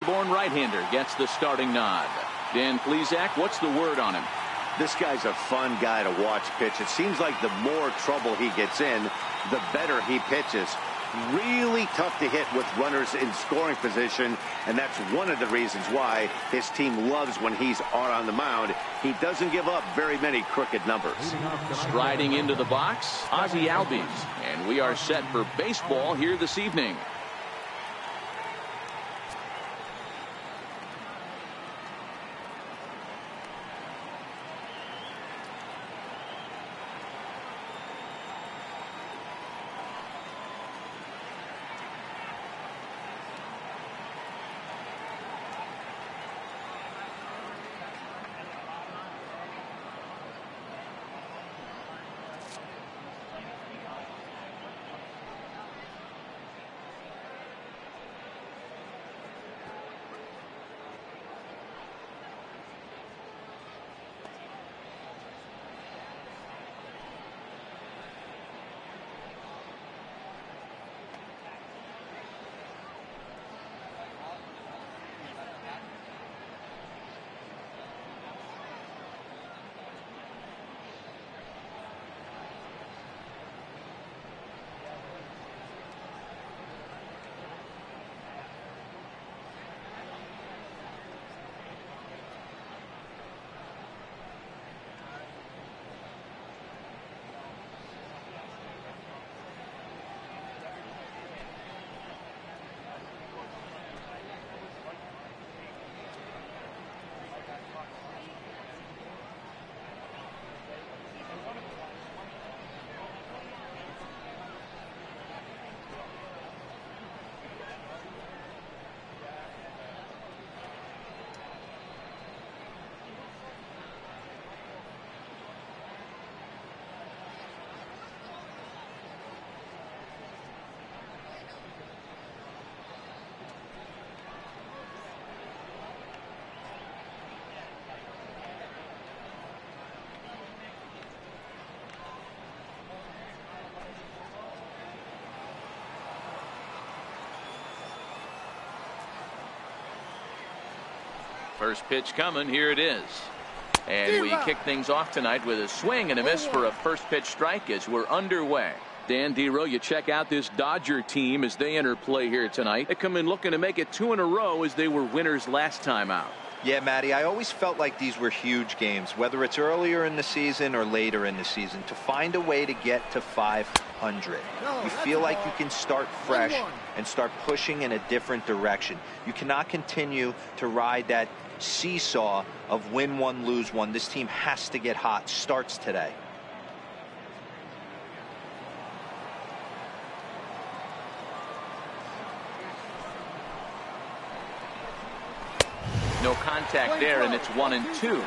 Born right-hander gets the starting nod. Dan Plesac, what's the word on him? This guy's a fun guy to watch pitch. It seems like the more trouble he gets in, the better he pitches. Really tough to hit with runners in scoring position, and that's one of the reasons why his team loves when he's out on the mound. He doesn't give up very many crooked numbers. Striding into the box, Ozzie Albies, and we are set for baseball here this evening. First pitch coming. Here it is. And we kick things off tonight with a swing and a miss for a first pitch strike as we're underway. Dan Dero, you check out this Dodger team as they enter play here tonight. They come in looking to make it 2 in a row as they were winners last time out. Yeah, Matty, I always felt like these were huge games, whether it's earlier in the season or later in the season, to find a way to get to 500. You feel like you can start fresh and start pushing in a different direction. You cannot continue to ride that seesaw of win one, lose one. This team has to get hot. Starts today. No contact there, and it's 1-2.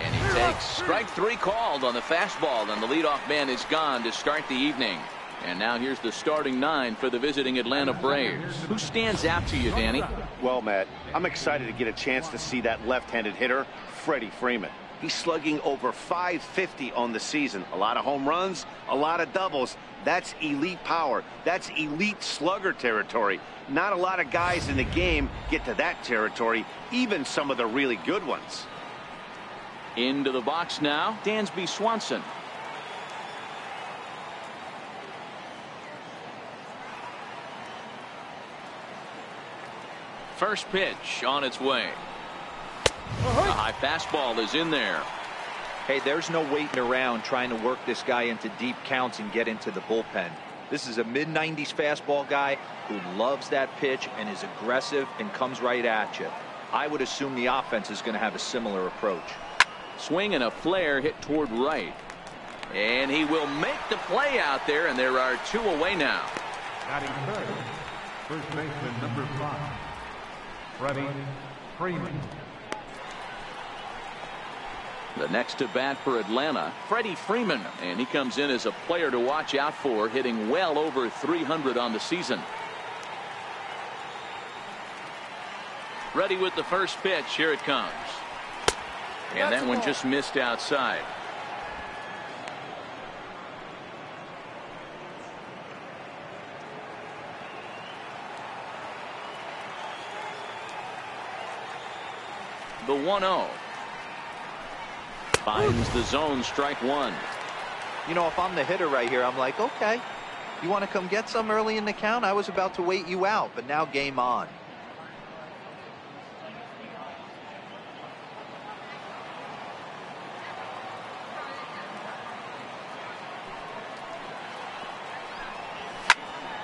And he takes strike 3 called on the fastball, and the leadoff man is gone to start the evening. And now here's the starting 9 for the visiting Atlanta Braves. Who stands out to you, Danny? Well, Matt, I'm excited to get a chance to see that left-handed hitter, Freddie Freeman. He's slugging over .550 on the season. A lot of home runs, a lot of doubles. That's elite power. That's elite slugger territory. Not a lot of guys in the game get to that territory, even some of the really good ones. Into the box now, Dansby Swanson. First pitch on its way. A high fastball is in there. Hey, there's no waiting around trying to work this guy into deep counts and get into the bullpen. This is a mid-90s fastball guy who loves that pitch and is aggressive and comes right at you. I would assume the offense is going to have a similar approach. Swing and a flare hit toward right. And he will make the play out there, and there are 2 away now. Batting third, first baseman number 5, Freddie Freeman. The next to bat for Atlanta, Freddie Freeman, and he comes in as a player to watch out for, hitting well over 300 on the season. Ready with the first pitch. Here it comes. And that one just missed outside. The 1-0. Finds the zone, strike one. You know, if I'm the hitter right here, I'm like, okay, you want to come get some early in the count? I was about to wait you out, but now game on.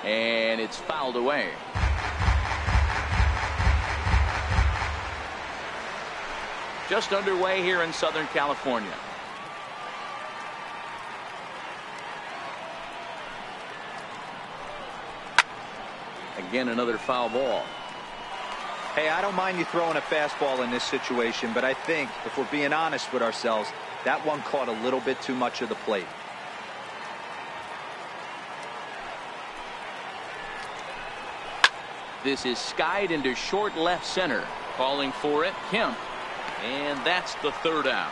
And it's fouled away. Just underway here in Southern California. Again, another foul ball. Hey, I don't mind you throwing a fastball in this situation, but I think if we're being honest with ourselves, that one caught a little bit too much of the plate. This is skied into short left center. Calling for it, Kemp. And that's the third out.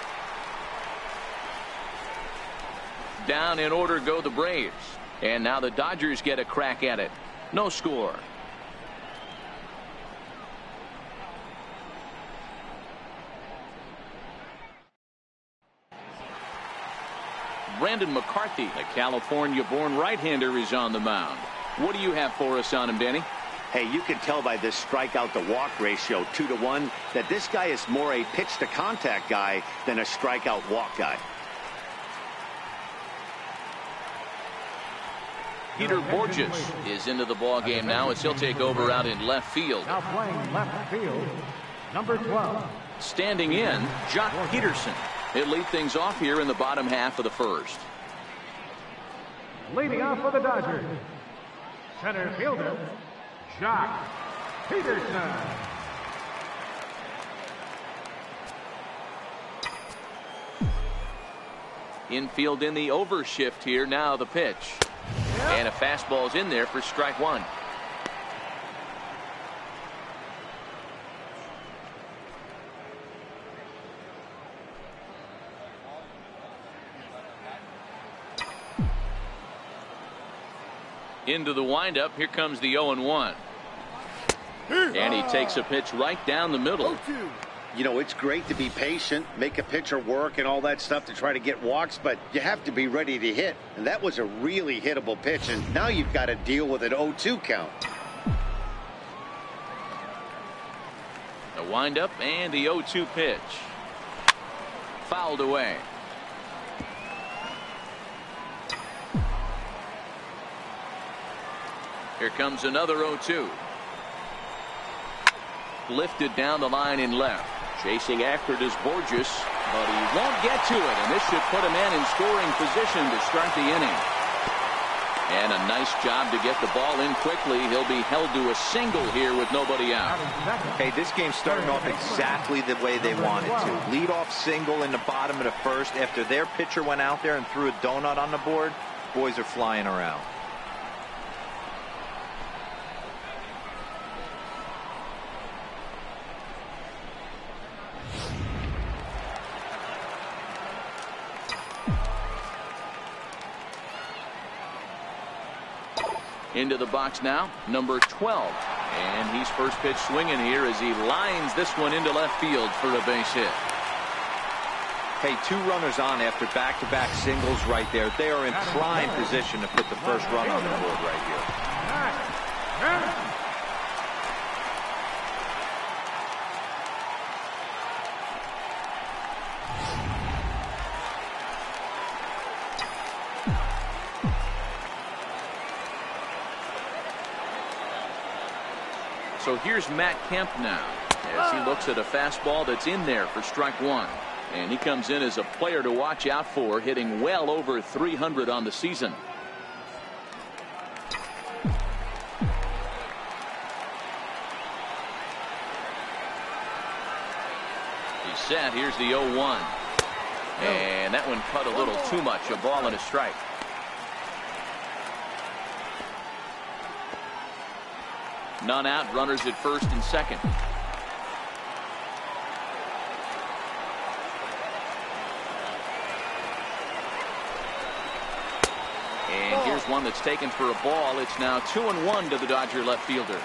Down in order go the Braves. And now the Dodgers get a crack at it. No score. Brandon McCarthy, the California-born right-hander, is on the mound. What do you have for us on him, Danny? Hey, you can tell by this strikeout to walk ratio 2-to-1 that this guy is more a pitch to contact guy than a strikeout walk guy. Peter Borges is into the ball game now as he'll take over out in left field. Now playing left field, number 12. Standing in, Jock Peterson. He'll lead things off here in the bottom half of the first. Leading off for the Dodgers, center fielder, Jock Peterson. Infield in the overshift here. Now the pitch. And a fastball's in there for strike one. Into the windup. Here comes the 0-1. And he takes a pitch right down the middle. You know, it's great to be patient, make a pitcher work and all that stuff to try to get walks, but you have to be ready to hit. And that was a really hittable pitch, and now you've got to deal with an 0-2 count. The windup and the 0-2 pitch. Fouled away. Here comes another 0-2. Lifted down the line in left. Chasing after it is Borges, but he won't get to it, and this should put a man in scoring position to start the inning. And a nice job to get the ball in quickly. He'll be held to a single here with nobody out. Hey, this game's starting off exactly the way they wanted to. Lead off single in the bottom of the first after their pitcher went out there and threw a donut on the board. Boys are flying around. Into the box now, number 12. And he's first pitch swinging here as he lines this one into left field for a base hit. Hey, 2 runners on after back-to-back singles right there. They are in prime position to put the first run on the board right here. So here's Matt Kemp now as he looks at a fastball that's in there for strike one. And he comes in as a player to watch out for, hitting well over 300 on the season. He's set. Here's the 0-1. And that one cut a little too much. A ball and a strike. None out, runners at first and second. one that's taken for a ball. It's now 2-1 to the Dodger left fielder.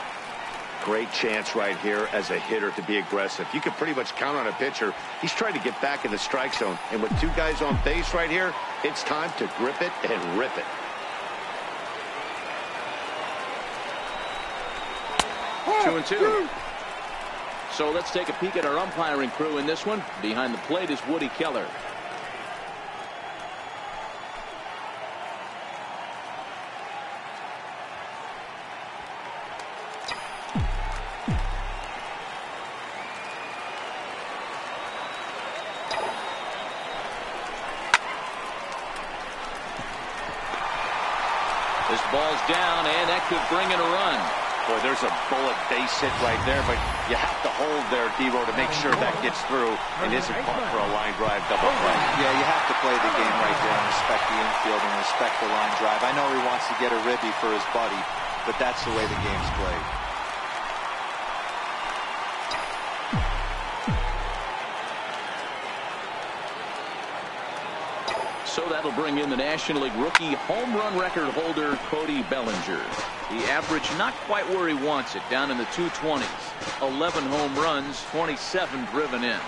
Great chance right here as a hitter to be aggressive. You can pretty much count on a pitcher. He's trying to get back in the strike zone. And with two guys on base right here, it's time to grip it and rip it. 2-2. So let's take a peek at our umpiring crew in this one. Behind the plate is Woody Keller. This ball's down, and that could bring in a run. Boy, there's a bullet base hit right there, but you have to hold there, Devo, to make sure that gets through and isn't caught for a line drive double play. Yeah, you have to play the game right there and respect the infield and respect the line drive. I know he wants to get a ribby for his buddy, but that's the way the game's played. So that'll bring in the National League rookie home run record holder, Cody Bellinger. The average not quite where he wants it, down in the 220s. 11 home runs, 27 driven in.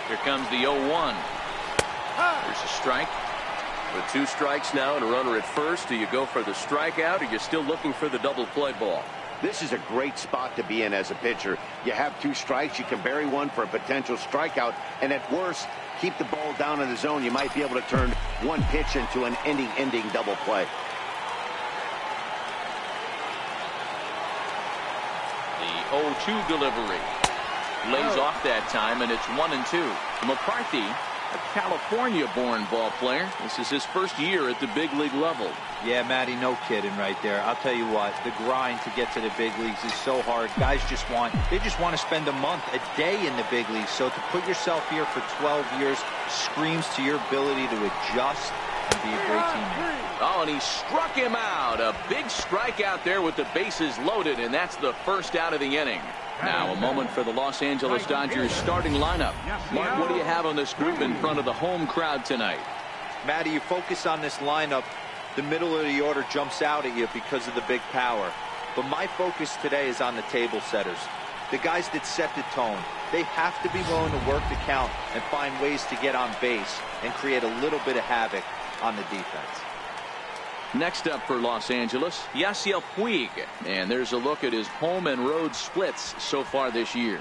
Here comes the 0-1. There's a strike. With 2 strikes now and a runner at first, do you go for the strikeout, or you're still looking for the double play ball? This is a great spot to be in as a pitcher. You have 2 strikes, you can bury one for a potential strikeout, and at worst, keep the ball down in the zone. You might be able to turn one pitch into an ending double play. The 0-2 delivery. Lays off that time, and it's 1-2. McCarthy, a California-born ball player. This is his first year at the big league level. Yeah, Matty, no kidding right there. I'll tell you what, the grind to get to the big leagues is so hard. Guys just want to spend a month, a day in the big leagues. So to put yourself here for 12 years screams to your ability to adjust and be a great teammate. Oh, and he struck him out. A big strikeout there with the bases loaded, and that's the first out of the inning. Now a moment for the Los Angeles Dodgers starting lineup. Mark, what do you have on this group in front of the home crowd tonight? Matty, you focus on this lineup, the middle of the order jumps out at you because of the big power. But my focus today is on the table setters, the guys that set the tone. They have to be willing to work the count and find ways to get on base and create a little bit of havoc on the defense. Next up for Los Angeles, Yasiel Puig. And there's a look at his home and road splits so far this year.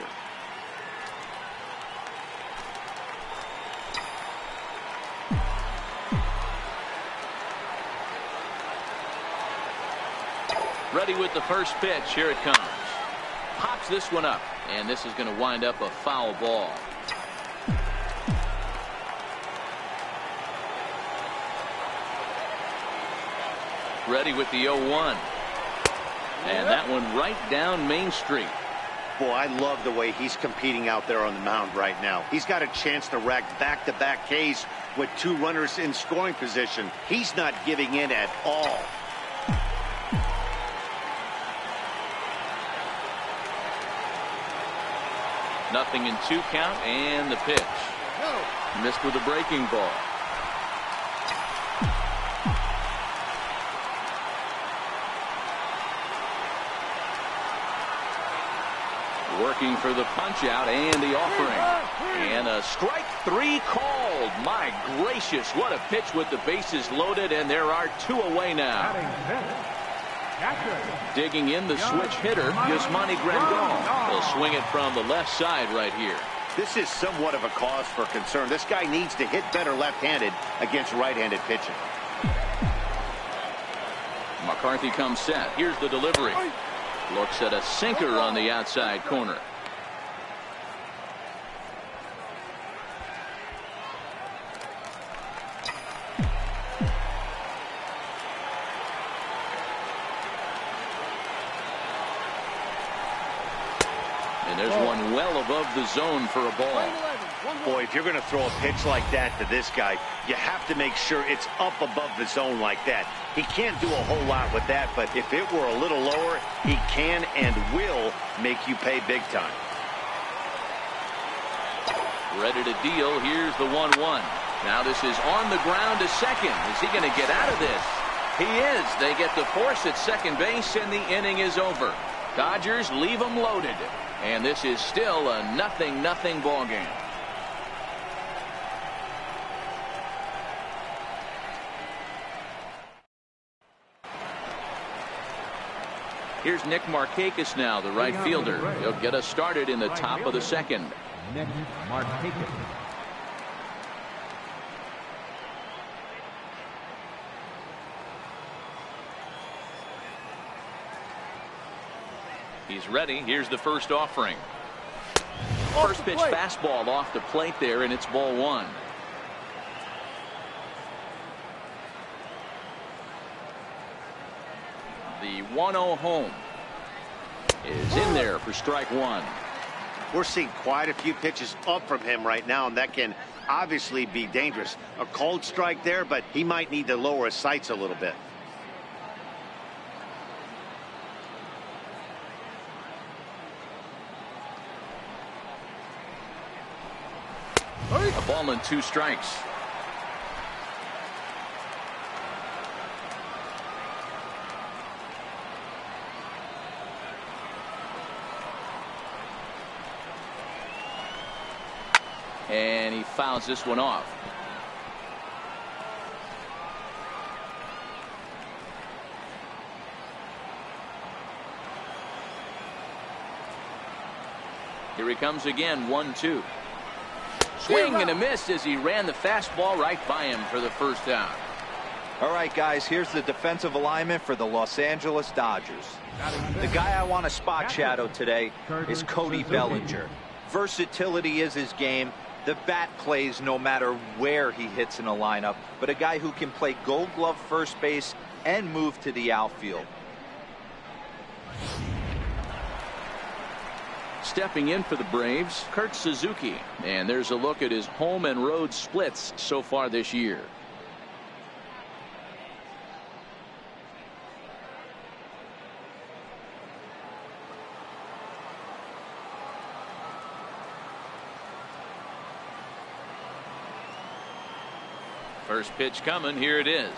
Ready with the first pitch. Here it comes. Pops this one up. And this is going to wind up a foul ball. Ready with the 0-1. And that one right down Main Street. Boy, I love the way he's competing out there on the mound right now. He's got a chance to rack back-to-back Ks with 2 runners in scoring position. He's not giving in at all. Nothing in 2 count, and the pitch. Missed with a breaking ball. Working for the punch out and the offering. And a strike 3 called. My gracious, what a pitch with the bases loaded, and there are 2 away now. Digging in the switch hitter, Yasmani Grandal. He'll swing it from the left side right here. This is somewhat of a cause for concern. This guy needs to hit better left-handed against right-handed pitching. McCarthy comes set. Here's the delivery. Looks at a sinker on the outside corner. And there's one well above the zone for a ball. Boy, if you're going to throw a pitch like that to this guy, you have to make sure it's up above the zone like that. He can't do a whole lot with that, but if it were a little lower, he can and will make you pay big time. Ready to deal. Here's the 1-1. Now this is on the ground to second. Is he going to get out of this? He is. They get the force at second base, and the inning is over. Dodgers leave them loaded. And this is still a 0-0 ball game. Here's Nick Markakis now, the right fielder. He'll get us started in the top of the second. Nick Markakis. He's ready. Here's the first offering. First pitch fastball off the plate there, and it's ball one. The 1-0 home is in there for strike one. We're seeing quite a few pitches up from him right now, and that can obviously be dangerous. A cold strike there, but he might need to lower his sights a little bit. A ball and 2 strikes. And he fouls this one off. Here he comes again, 1-2. Swing and a miss as he ran the fastball right by him for the first out. All right, guys, here's the defensive alignment for the Los Angeles Dodgers. The guy I want to spot shadow today is Cody Bellinger. Versatility is his game. The bat plays no matter where he hits in a lineup, but a guy who can play Gold Glove first base and move to the outfield. Stepping in for the Braves, Kurt Suzuki. And there's a look at his home and road splits so far this year. First pitch coming. Here it is.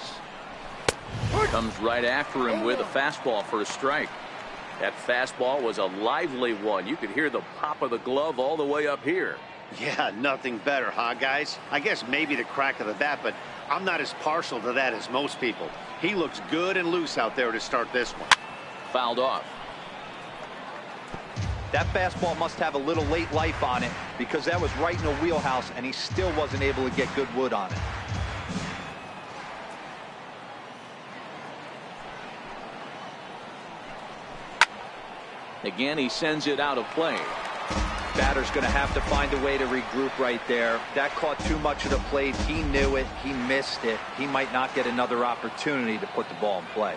Comes right after him with a fastball for a strike. That fastball was a lively one. You could hear the pop of the glove all the way up here. Yeah, nothing better, huh, guys? I guess maybe the crack of the bat, but I'm not as partial to that as most people. He looks good and loose out there to start this one. Fouled off. That fastball must have a little late life on it because that was right in the wheelhouse, and he still wasn't able to get good wood on it. Again, he sends it out of play. Batter's going to have to find a way to regroup right there. That caught too much of the plate. He knew it. He missed it. He might not get another opportunity to put the ball in play.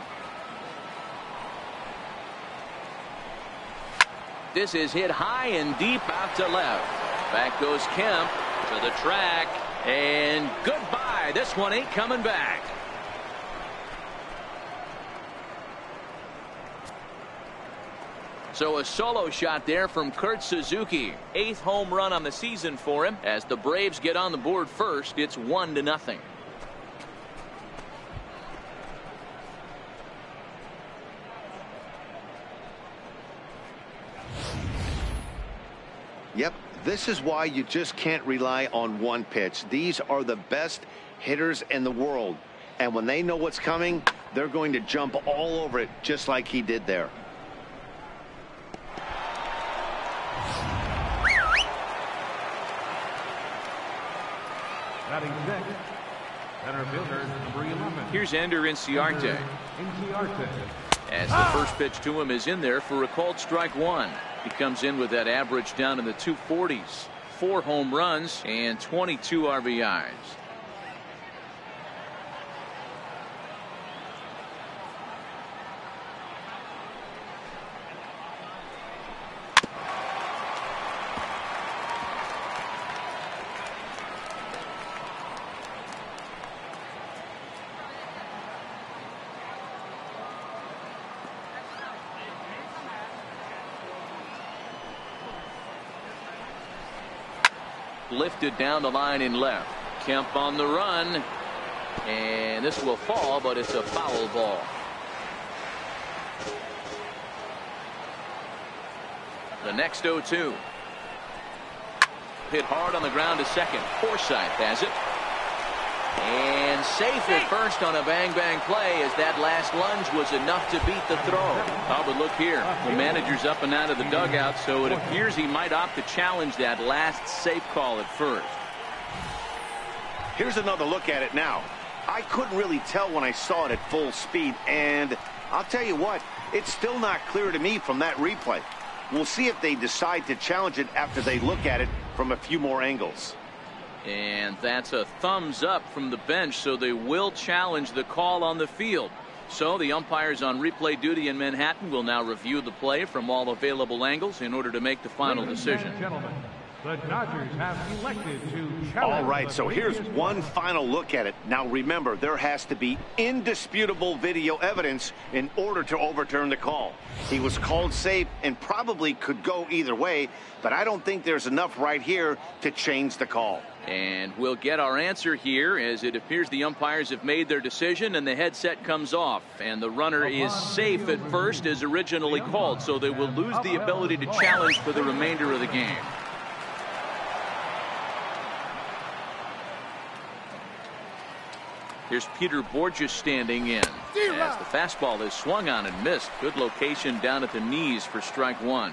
This is hit high and deep out to left. Back goes Kemp to the track. And goodbye. This one ain't coming back. So a solo shot there from Kurt Suzuki. 8th home run on the season for him. As the Braves get on the board first, it's 1-0. Yep, this is why you just can't rely on one pitch. These are the best hitters in the world. And when they know what's coming, they're going to jump all over it just like he did there. Batting sixth, center fielder, number 11. Here's Ender Inciarte. As the first pitch to him is in there for a called strike one. He comes in with that average down in the 240s. 4 home runs and 22 RBIs. lifted down the line in left. Kemp on the run. And this will fall, but it's a foul ball. The next 0-2. Hit hard on the ground to second. Forsythe has it. And safe at first on a bang-bang play, as that last lunge was enough to beat the throw. Oh, but look here. The manager's up and out of the dugout, so it appears he might opt to challenge that last safe call at first. Here's another look at it now. I couldn't really tell when I saw it at full speed, and I'll tell you what, it's still not clear to me from that replay. We'll see if they decide to challenge it after they look at it from a few more angles. And that's a thumbs up from the bench, so they will challenge the call on the field. So the umpires on replay duty in Manhattan will now review the play from all available angles in order to make the final decision. Gentlemen, the Dodgers have elected to challenge. All right, so here's one final look at it. Now remember, there has to be indisputable video evidence in order to overturn the call. He was called safe and probably could go either way, but I don't think there's enough right here to change the call. And we'll get our answer here, as it appears the umpires have made their decision and the headset comes off. And the runner is safe at first as originally called, so they will lose the ability to challenge for the remainder of the game. Here's Peter Borges standing in as the fastball is swung on and missed. Good location down at the knees for strike one.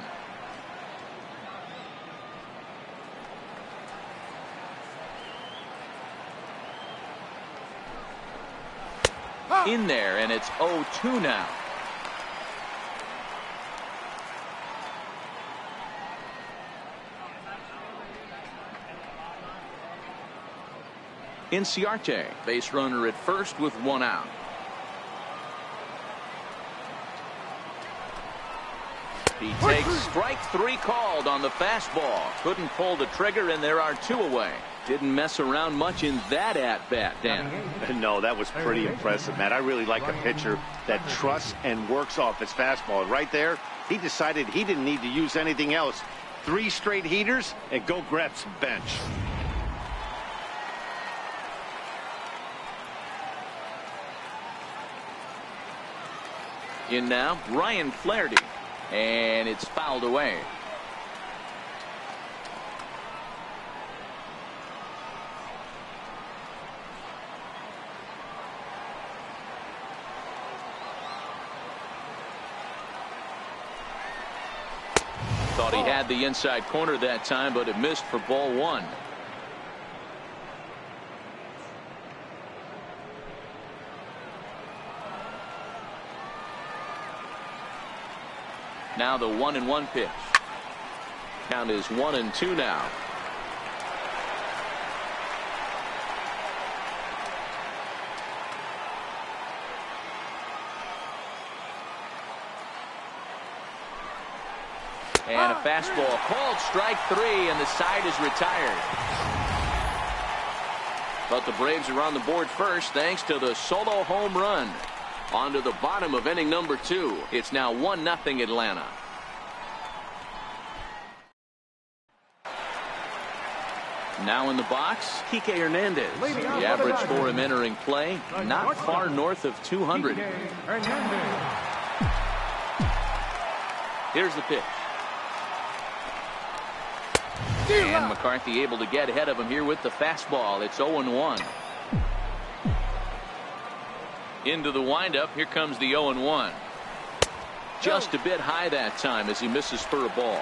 In there, and it's 0-2 now. Inciarte, base runner at first with one out. He takes strike three called on the fastball. Couldn't pull the trigger, and there are two away. Didn't mess around much in that at-bat, Dan. No, that was pretty impressive, Matt. I really like a pitcher that trusts and works off his fastball. Right there, he decided he didn't need to use anything else. 3 straight heaters and go grab some bench. In now, Ryan Flaherty. And it's fouled away. Thought he had the inside corner that time, but it missed for ball one. Now the 1-1 pitch. Count is 1-2 now. And a fastball called strike three, and the side is retired. But the Braves are on the board first thanks to the solo home run. On to the bottom of inning number 2. It's now 1-0 Atlanta. Now in the box, Kike Hernandez. The average for him entering play, not far north of 200. Here's the pitch. And McCarthy able to get ahead of him here with the fastball. It's 0-1. Into the windup. Here comes the 0-1. Just a bit high that time as he misses for a ball.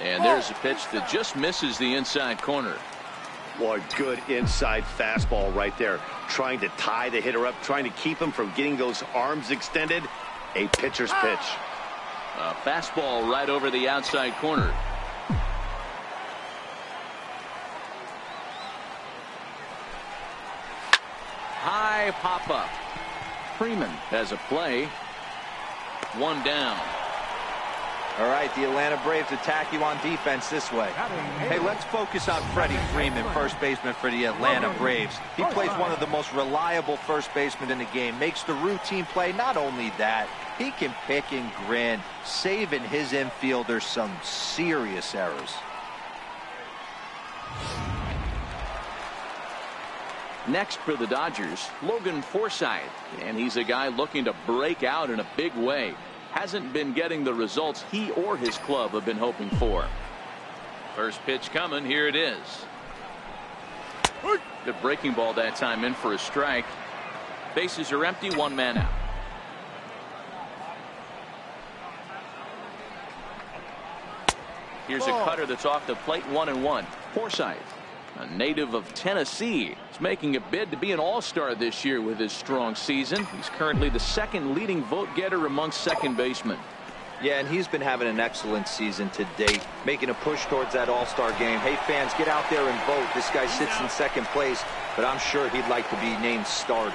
And there's a pitch that just misses the inside corner. Boy, good inside fastball right there. Trying to tie the hitter up, trying to keep him from getting those arms extended. A pitcher's pitch. A fastball right over the outside corner. High pop-up. Freeman has a play. One down. All right, the Atlanta Braves attack you on defense this way. Hey, let's focus on Freddie Freeman, first baseman for the Atlanta Braves. He plays one of the most reliable first basemen in the game, makes the routine play. Not only that, he can pick and grin, saving his infielders some serious errors. Next for the Dodgers, Logan Forsythe, and he's a guy looking to break out in a big way. Hasn't been getting the results he or his club have been hoping for. First pitch coming. Here it is. Good breaking ball that time, in for a strike. Bases are empty, one man out. Here's a cutter that's off the plate, 1-1. Forsythe, a native of Tennessee, is making a bid to be an all-star this year with his strong season. He's currently the second leading vote getter amongst second basemen. Yeah, and he's been having an excellent season to date, making a push towards that all-star game. Hey, fans, get out there and vote. This guy sits in second place, but I'm sure he'd like to be named starter.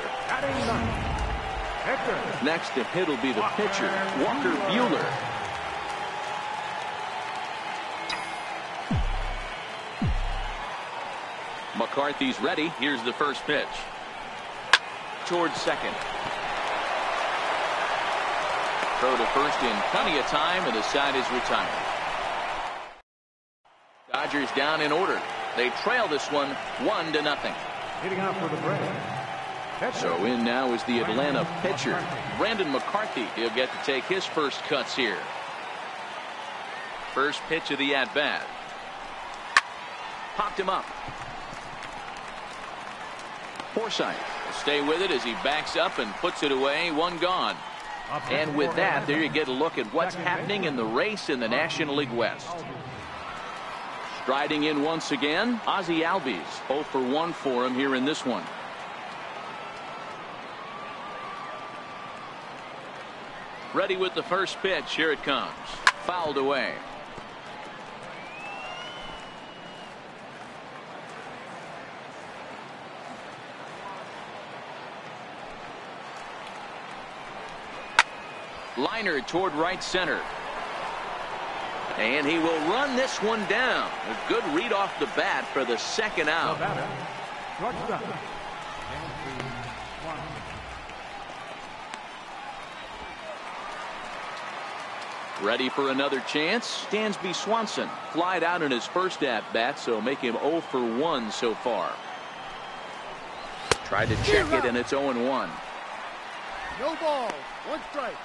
Next to hit will be the pitcher, Walker Buehler. McCarthy's ready. Here's the first pitch. Towards second. Throw to first in plenty of time, and the side is retired. Dodgers down in order. They trail this one 1-0. Hitting out for the Braves. So in now is the Atlanta pitcher, Brandon McCarthy. He'll get to take his first cuts here. First pitch of the at-bat. Popped him up. Forsythe will stay with it as he backs up and puts it away. One gone. And with that, there you get a look at what's happening in the race in the National League West. Striding in once again, Ozzie Albies. 0 for 1 for him here in this one. Ready with the first pitch. Here it comes. Fouled away. Liner toward right center. And he will run this one down. A good read off the bat for the second out. Ready for another chance. Dansby Swanson flied out in his first at bat, so make him 0 for 1 so far. Tried to check it, and it's 0-1. No ball. One strike.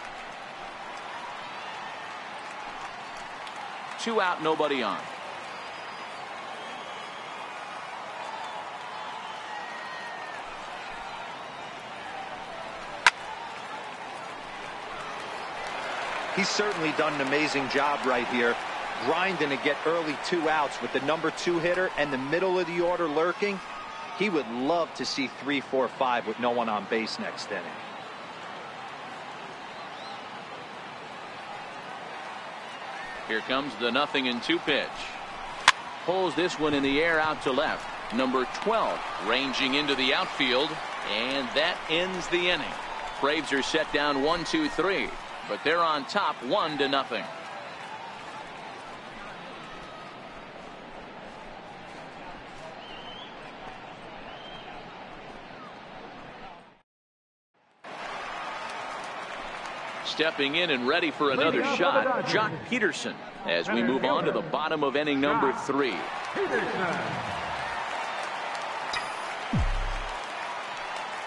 2 out, nobody on. He's certainly done an amazing job right here, grinding to get early 2 outs with the number 2 hitter and the middle of the order lurking. He would love to see 3, 4, 5 with no one on base next inning. Here comes the 0-2 pitch. Pulls this one in the air out to left. Number 12 ranging into the outfield, and that ends the inning. Braves are set down 1-2-3, but they're on top 1-0. Stepping in and ready for another shot, Jock Peterson, as we move on to the bottom of inning number 3.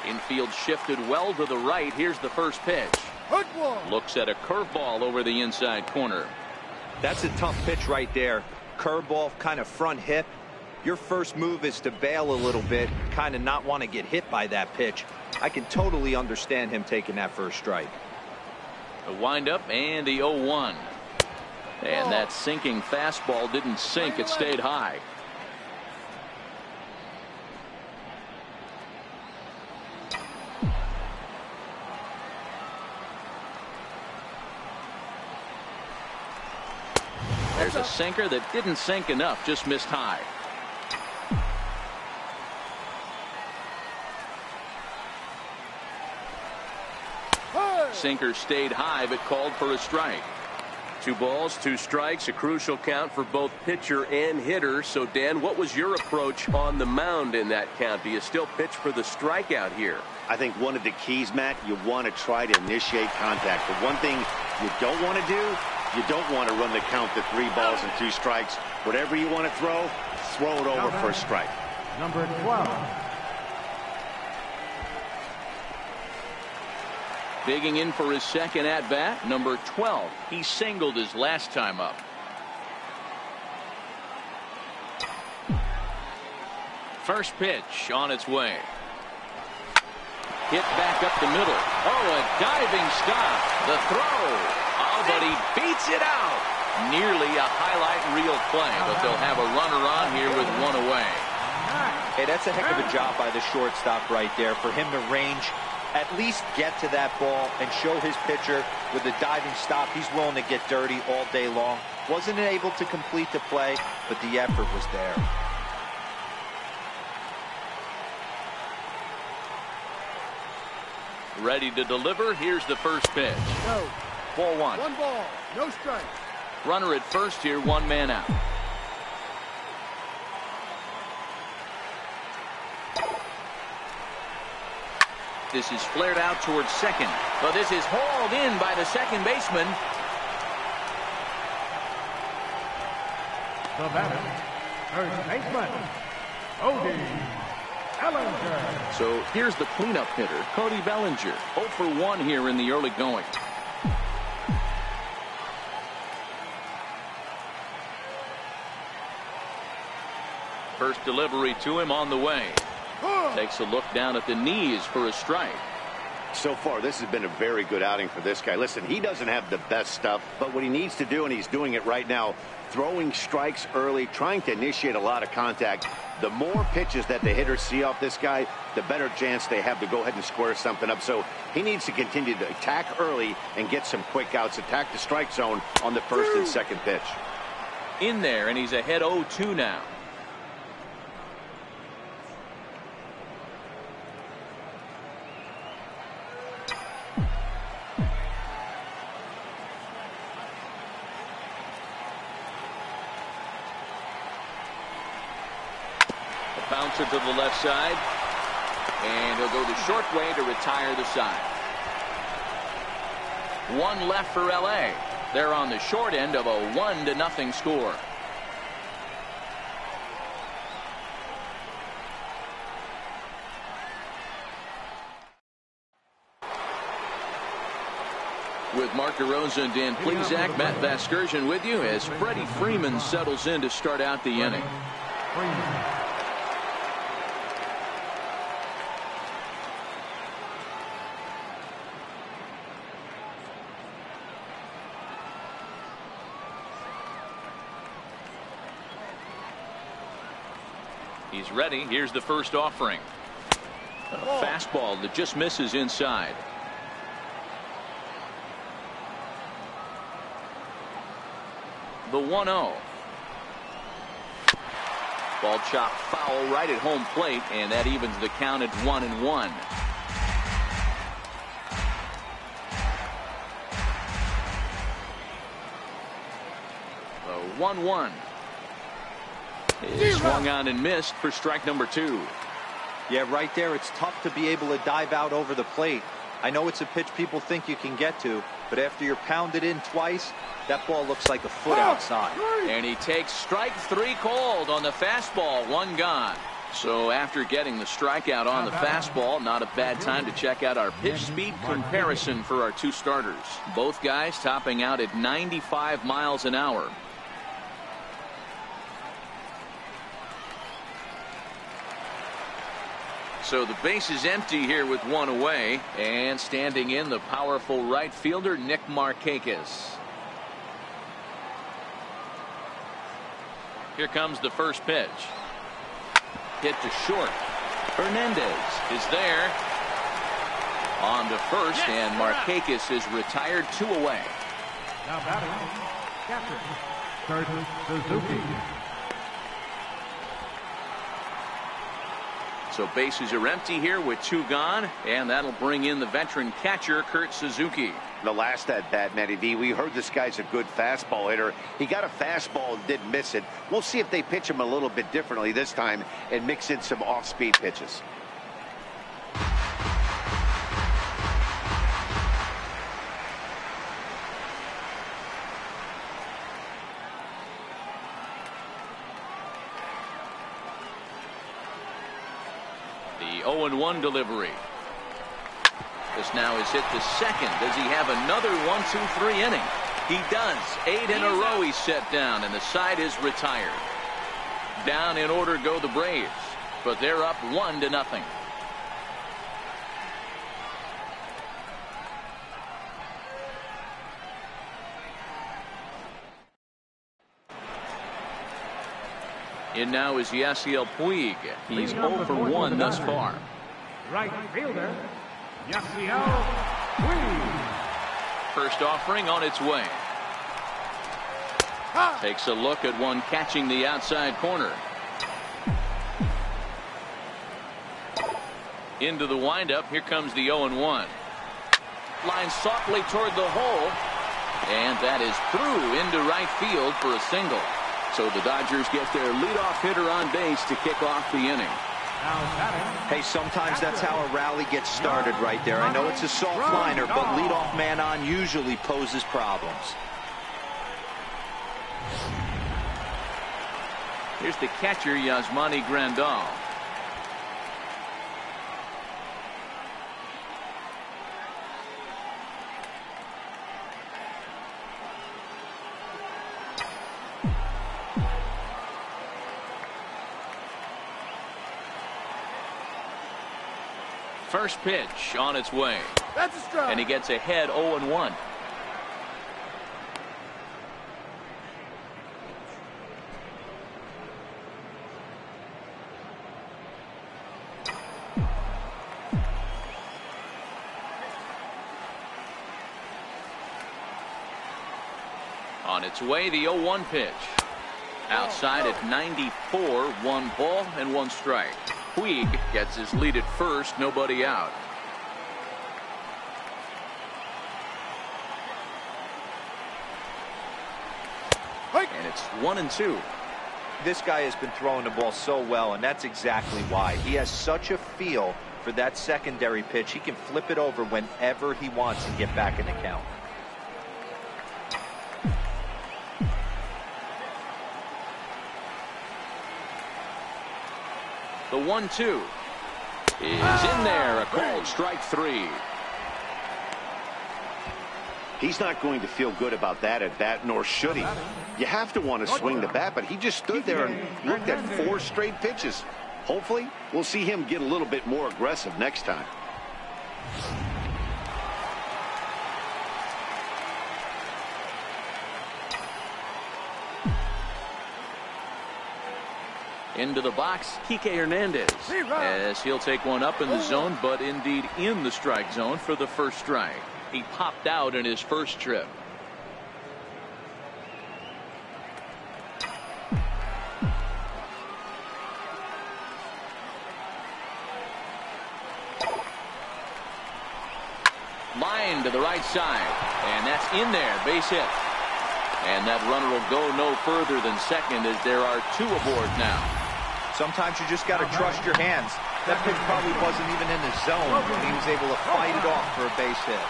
Infield shifted well to the right. Here's the first pitch. Looks at a curveball over the inside corner. That's a tough pitch right there. Curveball, kind of front hip. Your first move is to bail a little bit, kind of not want to get hit by that pitch. I can totally understand him taking that first strike. The windup and the 0-1. And that sinking fastball didn't sink. It stayed high. There's a sinker that didn't sink enough, just missed high. Sinker stayed high but called for a strike. 2 balls, 2 strikes, a crucial count for both pitcher and hitter. So, Dan, what was your approach on the mound in that count? Do you still pitch for the strikeout here? I think one of the keys, Matt, you want to try to initiate contact. The one thing you don't want to do, you don't want to run the count to 3 balls and 2 strikes. Whatever you want to throw it over for a strike. Number 12. Digging in for his second at-bat, number 12. He singled his last time up. First pitch on its way. Hit back up the middle. Oh, a diving stop. The throw. Oh, but he beats it out. Nearly a highlight reel play, but they'll have a runner on here with 1 away. Hey, that's a heck of a job by the shortstop right there for him to range, at least get to that ball and show his pitcher with a diving stop. He's willing to get dirty all day long. Wasn't able to complete the play, but the effort was there. Ready to deliver. Here's the first pitch. No. Ball 1. 1 ball. No strikes. Runner at first here, 1 man out. This is flared out towards second, but this is hauled in by the second baseman. The batter, first baseman, Cody Bellinger. So here's the cleanup hitter, Cody Bellinger. 0 for 1 here in the early going. First delivery to him on the way. Takes a look down at the knees for a strike. So far, this has been a very good outing for this guy. Listen, he doesn't have the best stuff, but what he needs to do, and he's doing it right now, throwing strikes early, trying to initiate a lot of contact. The more pitches that the hitters see off this guy, the better chance they have to go ahead and square something up. So he needs to continue to attack early and get some quick outs, attack the strike zone on the first and second pitch. In there, and he's ahead 0-2 now. Bouncer to the left side, and he'll go the short way to retire the side. 1 left for LA. They're on the short end of a 1-0 score. With Mark DeRosa and Dan Plesac, Matt Vasgersian with you as Freddie Freeman settles in to start out the inning. He's ready. Here's the first offering. A fastball that just misses inside. The 1-0. Ball chopped foul right at home plate, and that evens the count at 1-1. The 1-1. It swung on and missed for strike number 2. Yeah, right there, it's tough to be able to dive out over the plate. I know it's a pitch people think you can get to, but after you're pounded in twice, that ball looks like a foot outside. And he takes strike 3 called on the fastball. 1 gone. So after getting the strikeout on the fastball, not a bad time to check out our pitch speed comparison for our 2 starters. Both guys topping out at 95 miles an hour. So the base is empty here with 1 away, and standing in the powerful right fielder Nick Markakis. Here comes the first pitch. Hit to short. Hernandez is there on to first, and Markakis is retired 2 away. Now batting, catcher, Kurt Suzuki. So bases are empty here with 2 gone, and that'll bring in the veteran catcher, Kurt Suzuki. The last at bat, Matty V, we heard this guy's a good fastball hitter. He got a fastball and didn't miss it. We'll see if they pitch him a little bit differently this time and mix in some off-speed pitches. The 0-1 delivery. This now is hit to second. Does he have another 1-2-3 inning? He does. 8 in a row he's set down, and the side is retired. Down in order go the Braves, but they're up 1-0. In now is Yasiel Puig. He's 0 for 1 thus far. Right fielder, Yasiel Puig. First offering on its way. Takes a look at one catching the outside corner. Into the windup. Here comes the 0-1. Line softly toward the hole. And that is through into right field for a single. So the Dodgers get their leadoff hitter on base to kick off the inning. Hey, sometimes that's how a rally gets started right there. I know it's a soft liner, but leadoff man on usually poses problems. Here's the catcher, Yasmani Grandal. First pitch on its way. That's a strike. And he gets ahead 0-1. On its way, the 0-1 pitch. Outside at 94, 1 ball and 1 strike. Puig gets his lead at first, nobody out. And it's 1-2. This guy has been throwing the ball so well, and that's exactly why. He has such a feel for that secondary pitch. He can flip it over whenever he wants and get back in the count. The 1-2 is in there. A called strike 3. He's not going to feel good about that at bat, nor should he. You have to want to swing the bat, but he just stood there and looked at 4 straight pitches. Hopefully, we'll see him get a little bit more aggressive next time. Into the box, Kike Hernandez, as he'll take one up in the zone, but indeed in the strike zone for the first strike. He popped out in his first trip. Line to the right side, and that's in there, base hit. And that runner will go no further than second, as there are 2 aboard now. Sometimes you just got to trust your hands. That pitch probably wasn't even in the zone, and he was able to fight it off for a base hit.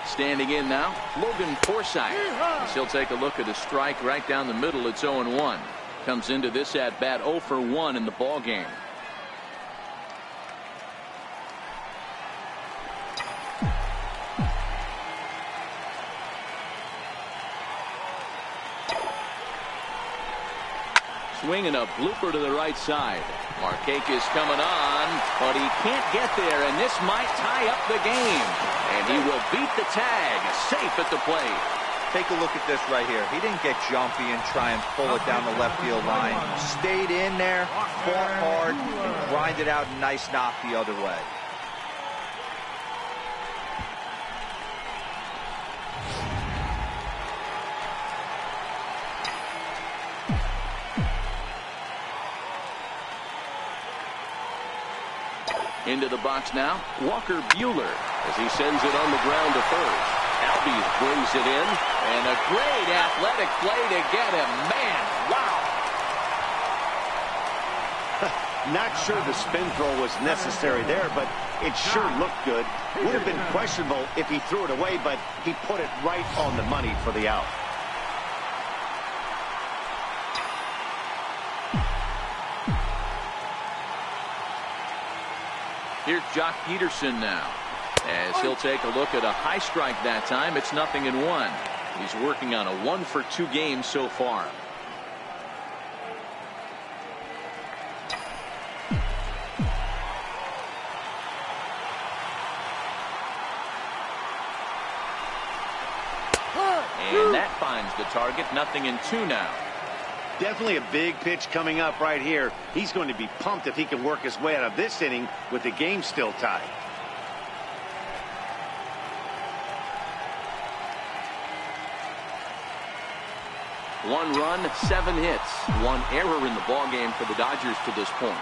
Standing in now, Logan Forsythe. He'll take a look at a strike right down the middle. It's 0-1. Comes into this at bat 0 for 1 in the ball game. Swinging a blooper to the right side. Markakis coming on, but he can't get there, and this might tie up the game. And he will beat the tag, safe at the plate. Take a look at this right here. He didn't get jumpy and try and pull it down the left field line. Stayed in there, fought hard, and grinded out a nice knock the other way. Into the box now, Walker Buehler as he sends it on the ground to first. Albies brings it in, and a great athletic play to get him. Man, wow. Not sure the spin throw was necessary there, but it sure looked good. Would have been questionable if he threw it away, but he put it right on the money for the out. Here's Jock Peterson now, as he'll take a look at a high strike that time. It's 0-1. He's working on a 1-for-2 game so far. And that finds the target. 0-2 now. Definitely a big pitch coming up right here. He's going to be pumped if he can work his way out of this inning with the game still tied. One run, 7 hits, 1 error in the ballgame for the Dodgers to this point.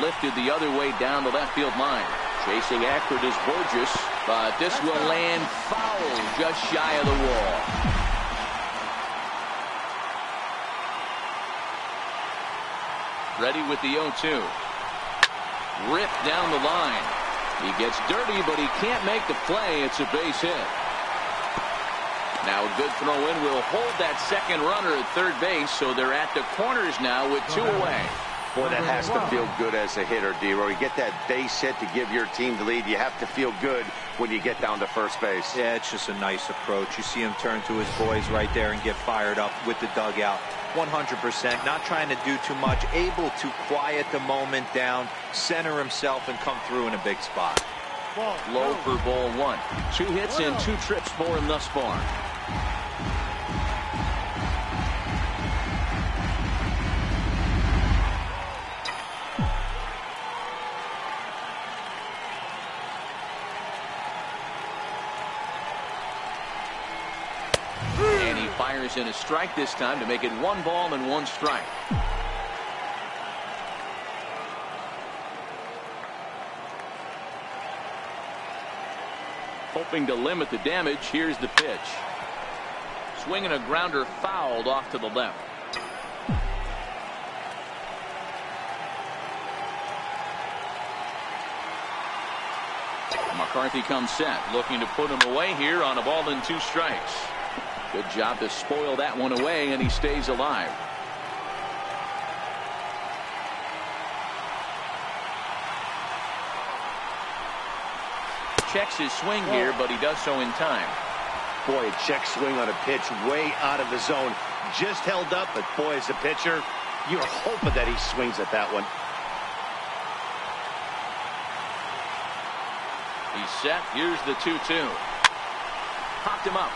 Lifted the other way down the left field line. Chasing after it is Borges, but this will land foul just shy of the wall. Ready with the 0-2. Ripped down the line. He gets dirty, but he can't make the play. It's a base hit. Now a good throw in will hold that second runner at third base, so they're at the corners now with 2 away. Boy, that has to feel good as a hitter, D-Roy. You get that base hit to give your team the lead. You have to feel good when you get down to first base. Yeah, it's just a nice approach. You see him turn to his boys right there and get fired up with the dugout. 100%, not trying to do too much, able to quiet the moment down, center himself, and come through in a big spot. Low for ball 1. 2 hits and 2 trips for him thus far. Fires in a strike this time to make it 1 ball and 1 strike. Hoping to limit the damage. Here's the pitch. Swinging a grounder fouled off to the left. McCarthy comes set, looking to put him away here on a ball and 2 strikes. Good job to spoil that one away, and he stays alive. Checks his swing here, but he does so in time. Boy, a check swing on a pitch way out of the zone. Just held up, but boy, as a pitcher, you're hoping that he swings at that one. He's set. Here's the 2-2. Popped him up.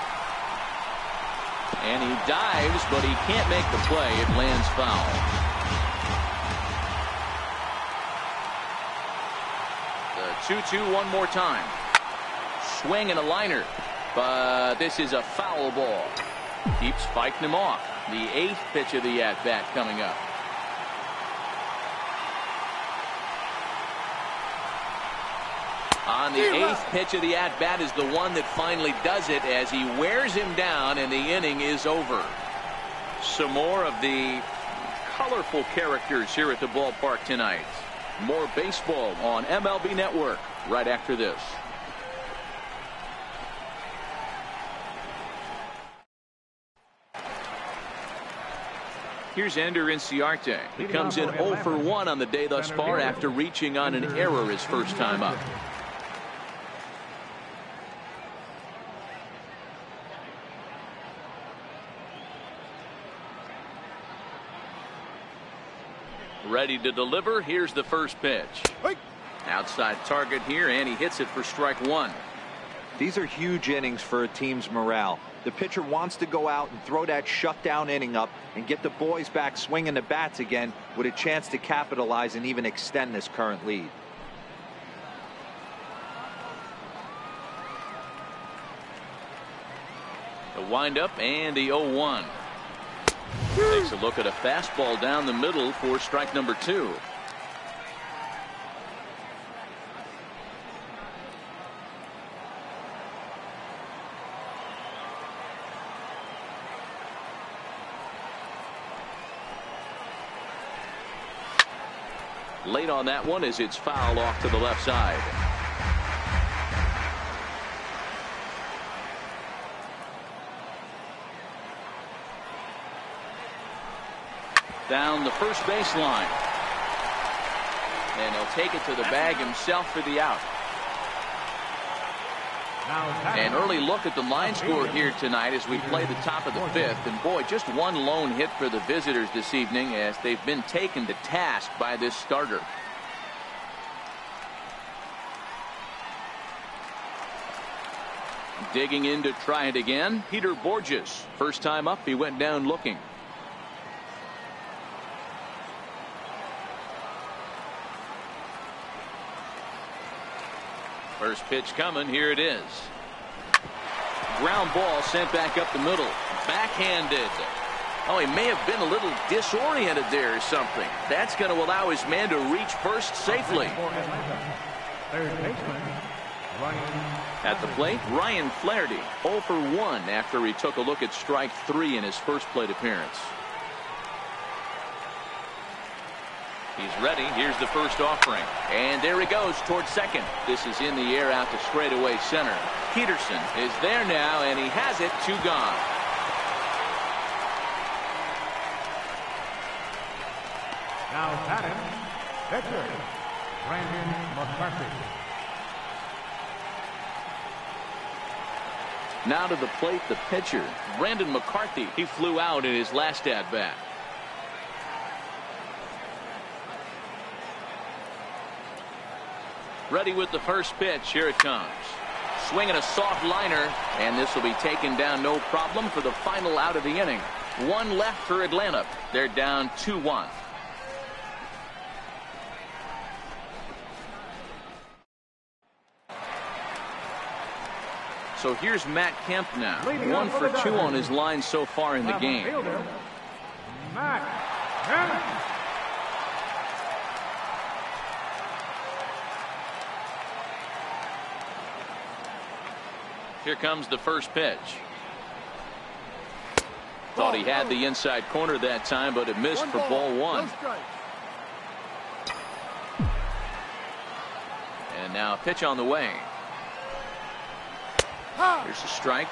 And he dives, but he can't make the play. It lands foul. The 2-2 one more time. Swing and a liner. But this is a foul ball. Keeps fighting him off. The 8th pitch of the at-bat coming up. On the 8th pitch of the at-bat is the one that finally does it as he wears him down and the inning is over. Some more of the colorful characters here at the ballpark tonight. More baseball on MLB Network right after this. Here's Ender Inciarte. He comes in 0 for 1 on the day thus far after reaching on an error his first time up. Ready to deliver. Here's the first pitch. Outside target here, and he hits it for strike 1. These are huge innings for a team's morale. The pitcher wants to go out and throw that shutdown inning up and get the boys back swinging the bats again with a chance to capitalize and even extend this current lead. The windup and the 0-1. Takes a look at a fastball down the middle for strike number 2. Late on that one as it's fouled off to the left side. Down the first baseline. And he'll take it to the bag himself for the out. An early look at the line score here tonight as we play the top of the 5th. And boy, just one lone hit for the visitors this evening as they've been taken to task by this starter. Digging in to try it again, Peter Borges. First time up, he went down looking. First pitch coming. Here it is. Ground ball sent back up the middle. Backhanded. Oh, he may have been a little disoriented there or something. That's going to allow his man to reach first safely. Third baseman, At the plate, Ryan Flaherty, 0 for 1 after he took a look at strike 3 in his first plate appearance. He's ready. Here's the first offering. And there he goes towards second. This is in the air out to straightaway center. Peterson is there now, and he has it. 2 gone. now batting, pitcher, Brandon McCarthy. Now to the plate, the pitcher, Brandon McCarthy. He flew out in his last at-bat. Ready with the first pitch. Here it comes. Swinging a soft liner, and this will be taken down no problem for the final out of the inning. 1 left for Atlanta. They're down 2-1. So here's Matt Kemp now. 1 for 2 on his line so far in the game. Matt Kemp. Here comes the first pitch. Thought he had the inside corner that time, but it missed for ball 1. And now a pitch on the way. Here's a strike.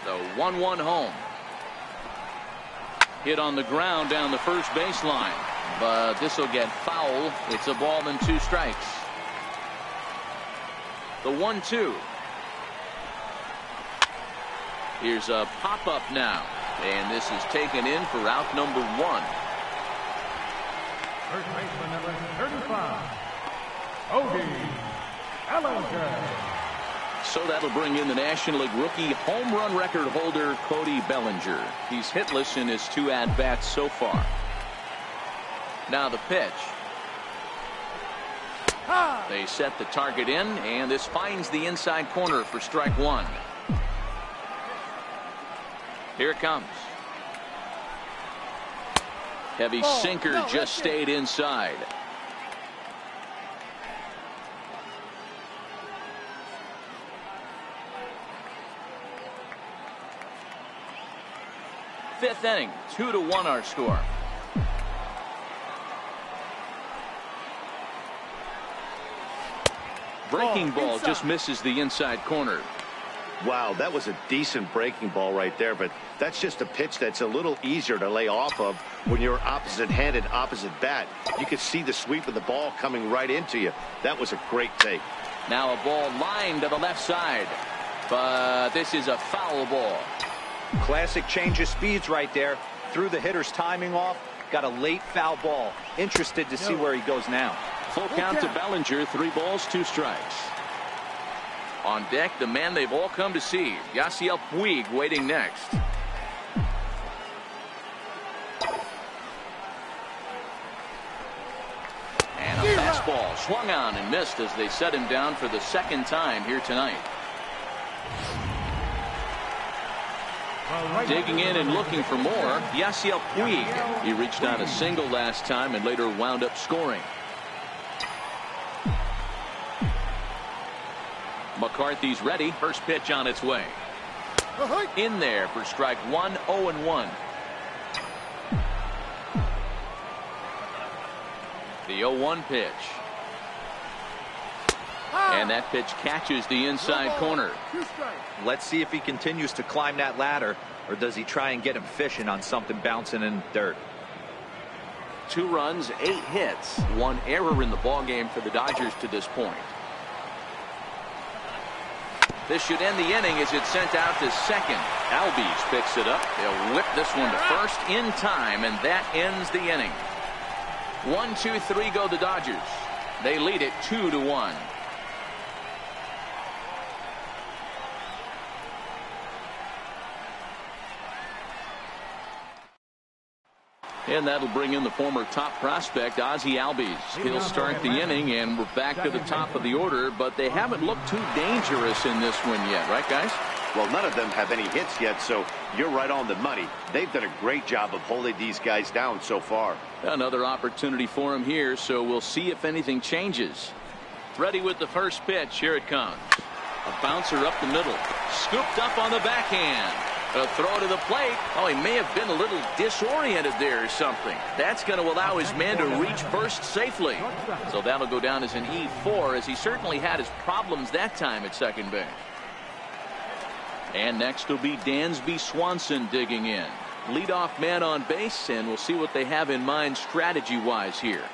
The 1-1 home. Hit on the ground down the first baseline, but this will get foul. It's a ball and 2 strikes. The 1-2. Here's a pop-up now, and this is taken in for out number 1. First baseman number 35, Cody Bellinger. So that'll bring in the National League rookie home run record holder Cody Bellinger. He's hitless in his 2 at-bats so far. Now the pitch. They set the target in, and this finds the inside corner for strike 1. Here it comes. Heavy sinker just stayed inside. Fifth inning, 2-1 our score. Breaking ball just misses the inside corner. Wow, that was a decent breaking ball right there, but that's just a pitch that's a little easier to lay off of when you're opposite-handed, opposite bat. You could see the sweep of the ball coming right into you. That was a great take. Now a ball lined to the left side, but this is a foul ball. Classic change of speeds right there. Threw the hitter's timing off. Got a late foul ball. Interested to see where he goes now. Full count to Bellinger. 3 balls, 2 strikes. On deck, the man they've all come to see, Yasiel Puig, waiting next. fastball swung on and missed as they set him down for the second time here tonight. Digging in and looking for more, Yasiel Puig. He reached on a single last time and later wound up scoring. McCarthy's ready. First pitch on its way. In there for strike one, 0-1. The 0-1 pitch. And that pitch catches the inside corner. Let's see if he continues to climb that ladder, or does he try and get him fishing on something bouncing in the dirt. 2 runs, 8 hits, 1 error in the ballgame for the Dodgers to this point. This should end the inning as it's sent out to second. Albies picks it up. They'll whip this one to first in time, and that ends the inning. 1, 2, 3 go the Dodgers. They lead it 2-1. And that'll bring in the former top prospect, Ozzie Albies. He'll start the inning, and we're back to the top of the order, but they haven't looked too dangerous in this one yet, right, guys? Well, none of them have any hits yet, so you're right on the money. They've done a great job of holding these guys down so far. Another opportunity for him here, so we'll see if anything changes. Ready with the first pitch. Here it comes. A bouncer up the middle. Scooped up on the backhand. A throw to the plate. Oh, he may have been a little disoriented there or something. That's going to allow his man to reach first safely. So that'll go down as an E4, as he certainly had his problems that time at second base. And next will be Dansby Swanson digging in. Leadoff man on base, and we'll see what they have in mind strategy-wise here.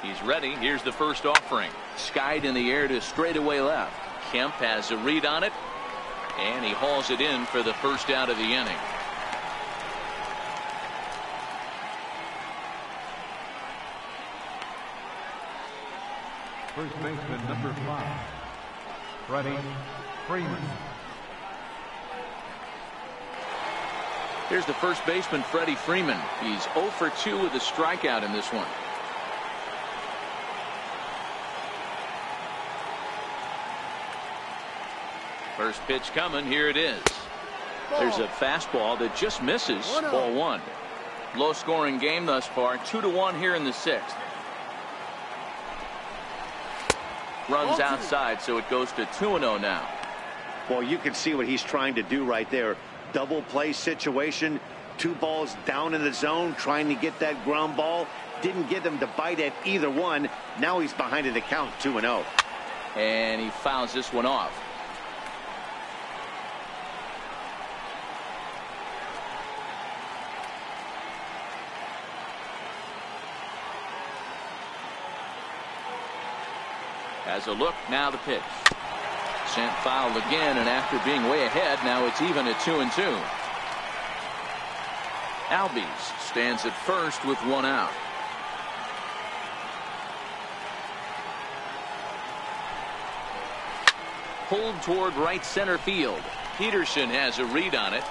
He's ready. Here's the first offering. Skied in the air to straightaway left. Kemp has a read on it. And he hauls it in for the first out of the inning. First baseman number 5, Freddie Freeman. Here's the first baseman, Freddie Freeman. He's 0 for 2 with a strikeout in this one. First pitch coming. Here it is. There's a fastball that just misses. Ball 1. Low scoring game thus far. 2-1 here in the 6th. Runs outside, so it goes to 2-0 now. Well, you can see what he's trying to do right there. Double play situation. 2 balls down in the zone, trying to get that ground ball. Didn't get them to bite at either one. Now he's behind in the count, 2-0. And he fouls this one off. As a look, now the pitch. Sent foul again, and after being way ahead, now it's even at 2-2. Albies stands at first with 1 out. Pulled toward right center field. Peterson has a read on it.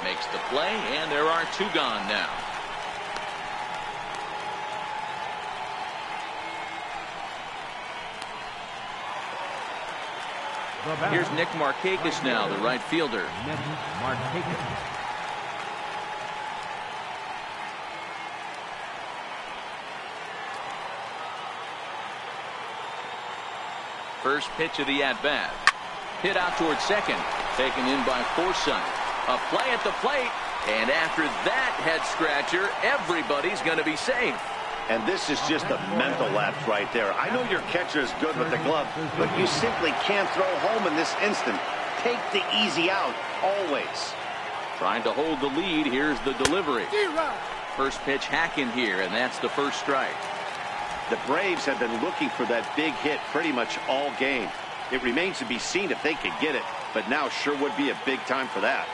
Makes the play, and there are 2 gone now. Here's Nick Markakis now, the right fielder. Nick Markakis. First pitch of the at-bat. Hit out toward second. Taken in by Forsythe. A play at the plate. And after that head scratcher, everybody's going to be safe. And this is just a mental lapse right there. I know your catcher is good with the glove, but you simply can't throw home in this instant. Take the easy out, always. Trying to hold the lead. Here's the delivery. First pitch hack in here, and that's the first strike. The Braves have been looking for that big hit pretty much all game. It remains to be seen if they could get it, but now sure would be a big time for that.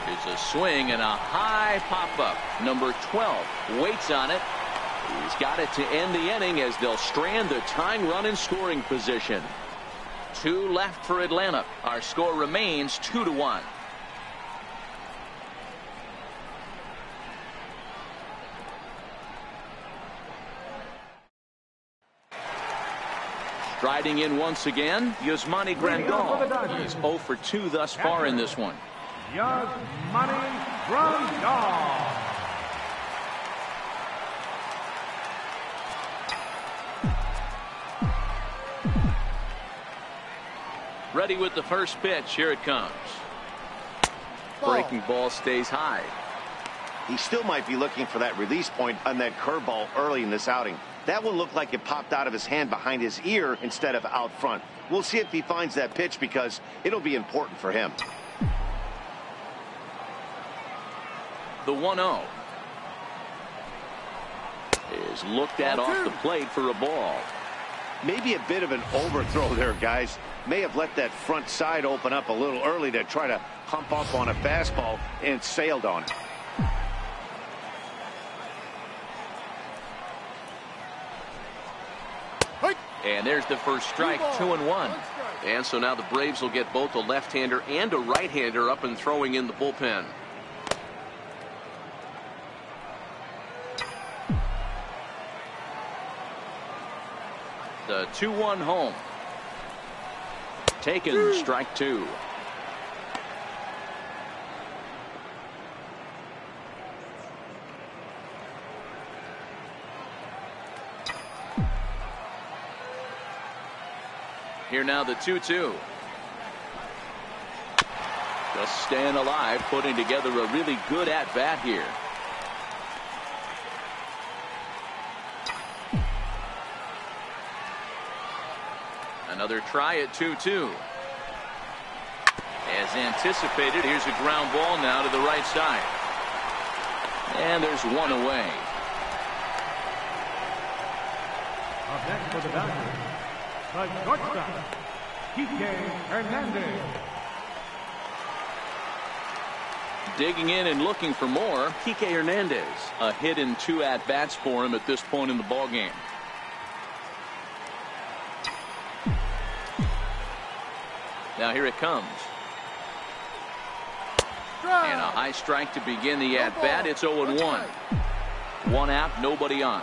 It's a swing and a high pop-up. Number 12 waits on it. He's got it to end the inning as they'll strand the tying run in scoring position. 2 left for Atlanta. Our score remains 2-1. Striding in once again, Yasmani Grandal. He's 0 for 2 thus far in this one. Yasmani Grandal. Ready with the first pitch. Here it comes. Breaking ball stays high. He still might be looking for that release point on that curveball early in this outing. That one looked like it popped out of his hand behind his ear instead of out front. We'll see if he finds that pitch because it'll be important for him. The 1-0 is looked at off the plate for a ball. Maybe a bit of an overthrow there, guys. May have let that front side open up a little early to try to hump up on a fastball and sailed on it. And there's the first strike, 2-1. And so now the Braves will get both a left-hander and a right-hander up and throwing in the bullpen. The 2-1 home. Taken, strike 2. Here now the 2-2. Just staying alive, putting together a really good at-bat here. Another try at 2-2. As anticipated, here's a ground ball now to the right side. And there's one away. Up next for the Dodgers, the shortstop, Kike Hernandez. Digging in and looking for more, Kike Hernandez. A hit in 2 at-bats for him at this point in the ballgame. Now here it comes. And a high strike to begin the at-bat. It's 0-1. 1 out, nobody on.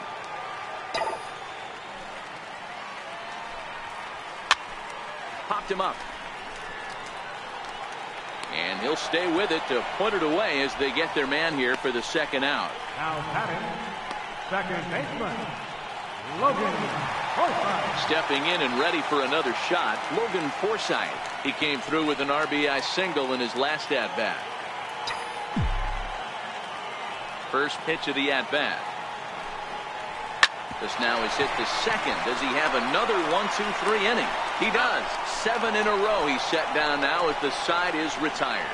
Popped him up. And he'll stay with it to put it away as they get their man here for the second out. Now batting, second baseman, Logan Forsythe. Stepping in and ready for another shot, Logan Forsythe. He came through with an RBI single in his last at-bat. First pitch of the at-bat. This now is hit the second. Does he have another 1-2-3 inning? He does. 7 in a row he's set down now as the side is retired.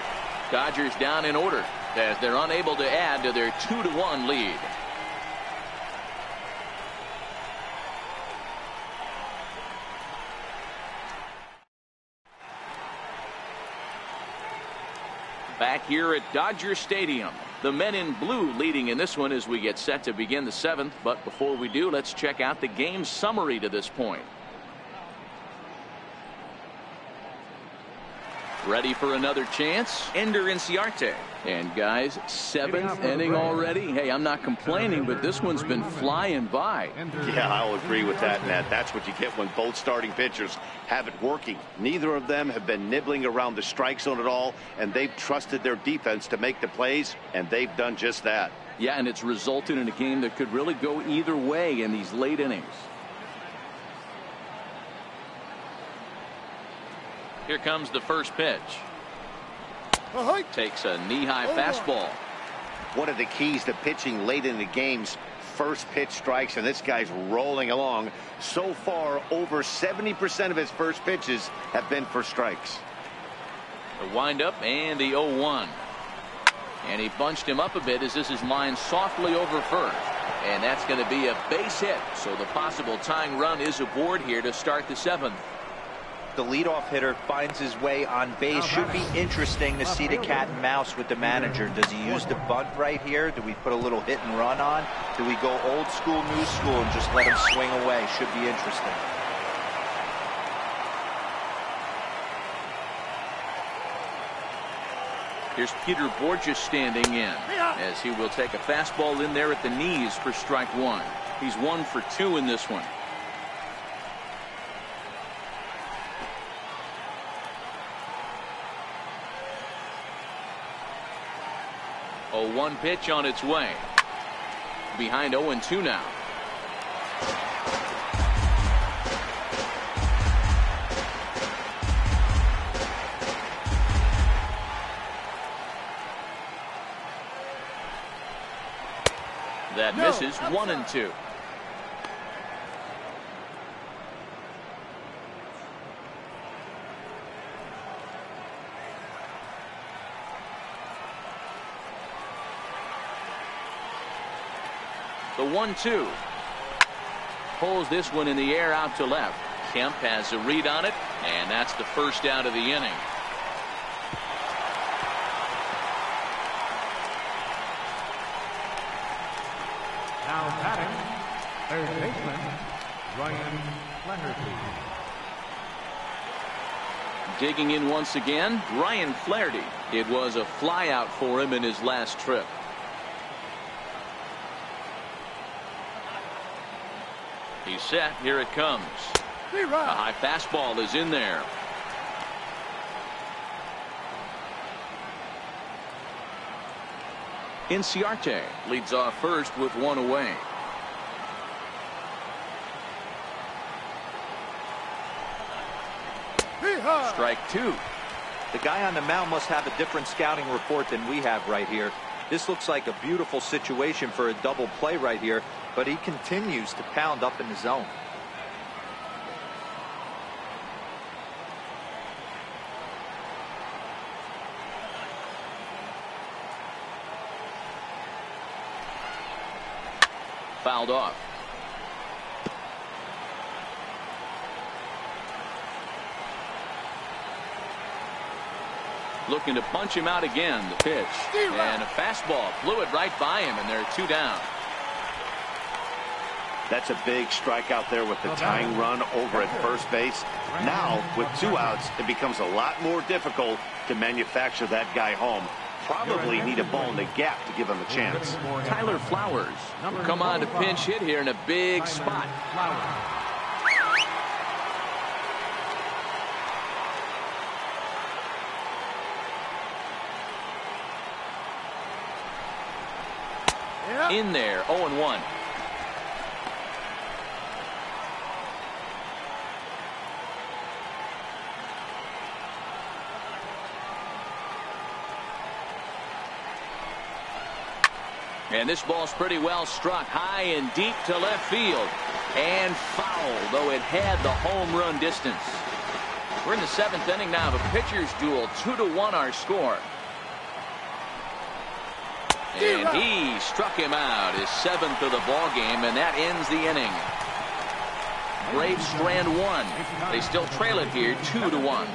Dodgers down in order as they're unable to add to their 2-1 lead. Back here at Dodger Stadium, the men in blue leading in this one as we get set to begin the 7th. But before we do, let's check out the game summary to this point. Ready for another chance? Ender Inciarte. And guys, 7th inning already. Hey, I'm not complaining, but this one's been flying by. Yeah, I'll agree with that, Ned. That's what you get when both starting pitchers have it working. Neither of them have been nibbling around the strike zone at all, and they've trusted their defense to make the plays, and they've done just that. Yeah, and it's resulted in a game that could really go either way in these late innings. Here comes the first pitch. Takes a knee-high fastball. One of the keys to pitching late in the game's first pitch strikes, and this guy's rolling along. So far, over 70% of his first pitches have been for strikes. The windup and the 0-1. And he bunched him up a bit as this is lined softly over first. And that's going to be a base hit. So the possible tying run is aboard here to start the 7th. The leadoff hitter finds his way on base. Should be interesting to see the cat and mouse with the manager. Does he use the bunt right here? Do we put a little hit and run on? Do we go old school, new school, and just let him swing away? Should be interesting. Here's Peter Borges standing in as he will take a fastball in there at the knees for strike 1. He's 1 for 2 in this one. 0-1 pitch on its way. Behind 0-2 now. That misses. 1-2. The 1-2. Pulls this one in the air out to left. Kemp has a read on it, and that's the first out of the inning. Now batting, third baseman, Ryan Flaherty. Digging in once again, Ryan Flaherty. It was a flyout for him in his last trip. He's set. Here it comes. A high fastball is in there. Inciarte leads off first with one away. Strike two. The guy on the mound must have a different scouting report than we have right here. This looks like a beautiful situation for a double play right here, but he continues to pound up in the zone. Fouled off. Looking to punch him out again. The pitch. And a fastball flew it right by him, and there are two down. That's a big strikeout there with the tying run over at first base. Now, with two outs, it becomes a lot more difficult to manufacture that guy home. Probably need a ball in the gap to give him a chance. Tyler Flowers will come on to pinch hit here in a big spot. In there, 0-1. And this ball's pretty well struck high and deep to left field. And foul, though it had the home run distance. We're in the seventh inning now of a pitcher's duel. 2-1 our score. And he struck him out, his seventh of the ball game, and that ends the inning. Braves strand one. They still trail it here 2-1.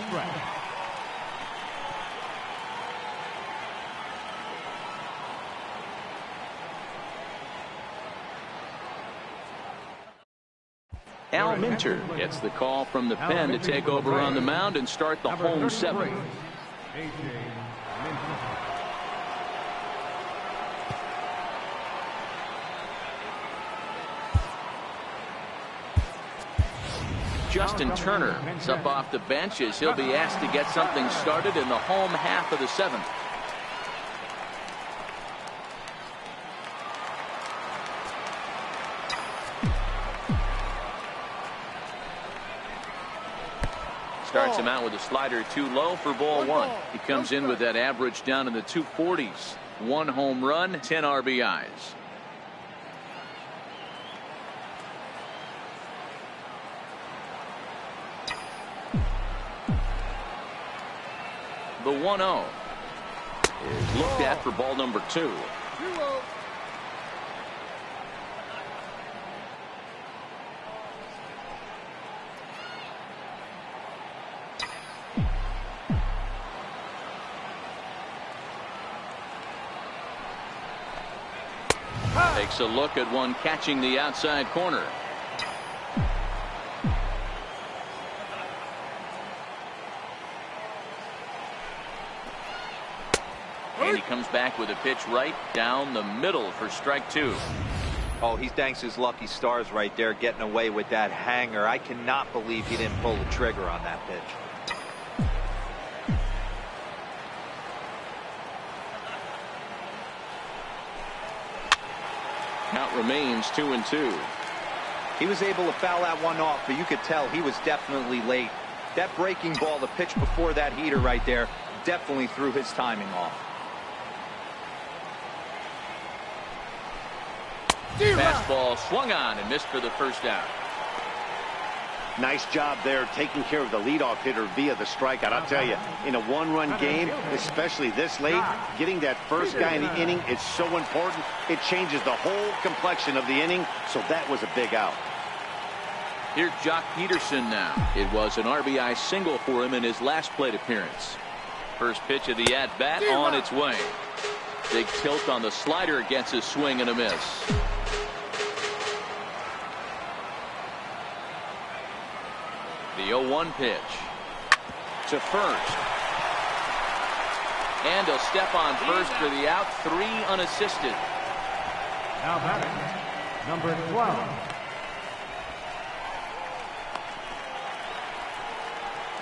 Al Minter gets the call from the pen to take over on the mound and start the home seventh. Justin Turner is up off the bench as he'll be asked to get something started in the home half of the seventh. Starts him out with a slider too low for ball one. He comes in with that average down in the 240s. 1 home run, 10 RBIs. The 1-0 is looked at for ball number 2. Takes a look at one catching the outside corner. And he comes back with a pitch right down the middle for strike 2. Oh, he thanks his lucky stars right there, getting away with that hanger. I cannot believe he didn't pull the trigger on that pitch. Count remains 2-2. He was able to foul that one off, but you could tell he was definitely late. That breaking ball, the pitch before that heater right there, definitely threw his timing off. Fastball swung on and missed for the first out. Nice job there taking care of the leadoff hitter via the strikeout. I'll tell you, in a one-run game, especially this late, getting that first guy in the inning is so important. It changes the whole complexion of the inning, so that was a big out. Here's Jock Peterson now. It was an RBI single for him in his last plate appearance. First pitch of the at-bat on its way. Big tilt on the slider, gets a swing and a miss. The 0-1 pitch to first. And he'll step on first for the out, 3 unassisted. Now batting, number 12.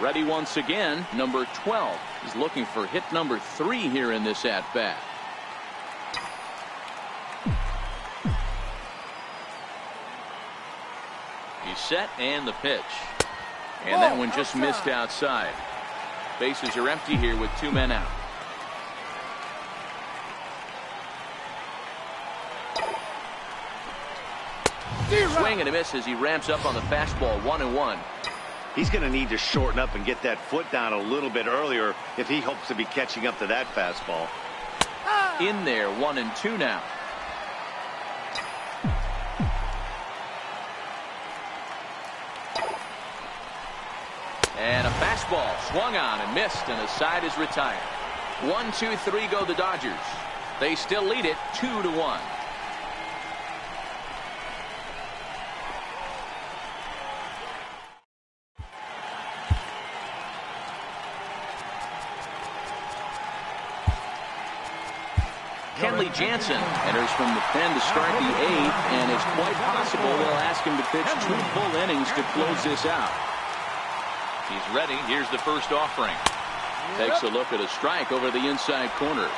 Ready once again, number 12. He's looking for hit number 3 here in this at-bat. He's set, and the pitch. And that one just missed outside. Bases are empty here with 2 men out. Swing and a miss as he ramps up on the fastball. 1-1. He's going to need to shorten up and get that foot down a little bit earlier if he hopes to be catching up to that fastball. In there, 1-2 now. And a fastball swung on and missed, and the side is retired. 1-2-3 go the Dodgers. They still lead it 2-1. Kenley Jansen enters from the pen to start the 8th, and it's quite possible they'll ask him to pitch 2 full innings to close this out. He's ready. Here's the first offering. Takes a look at a strike over the inside corner.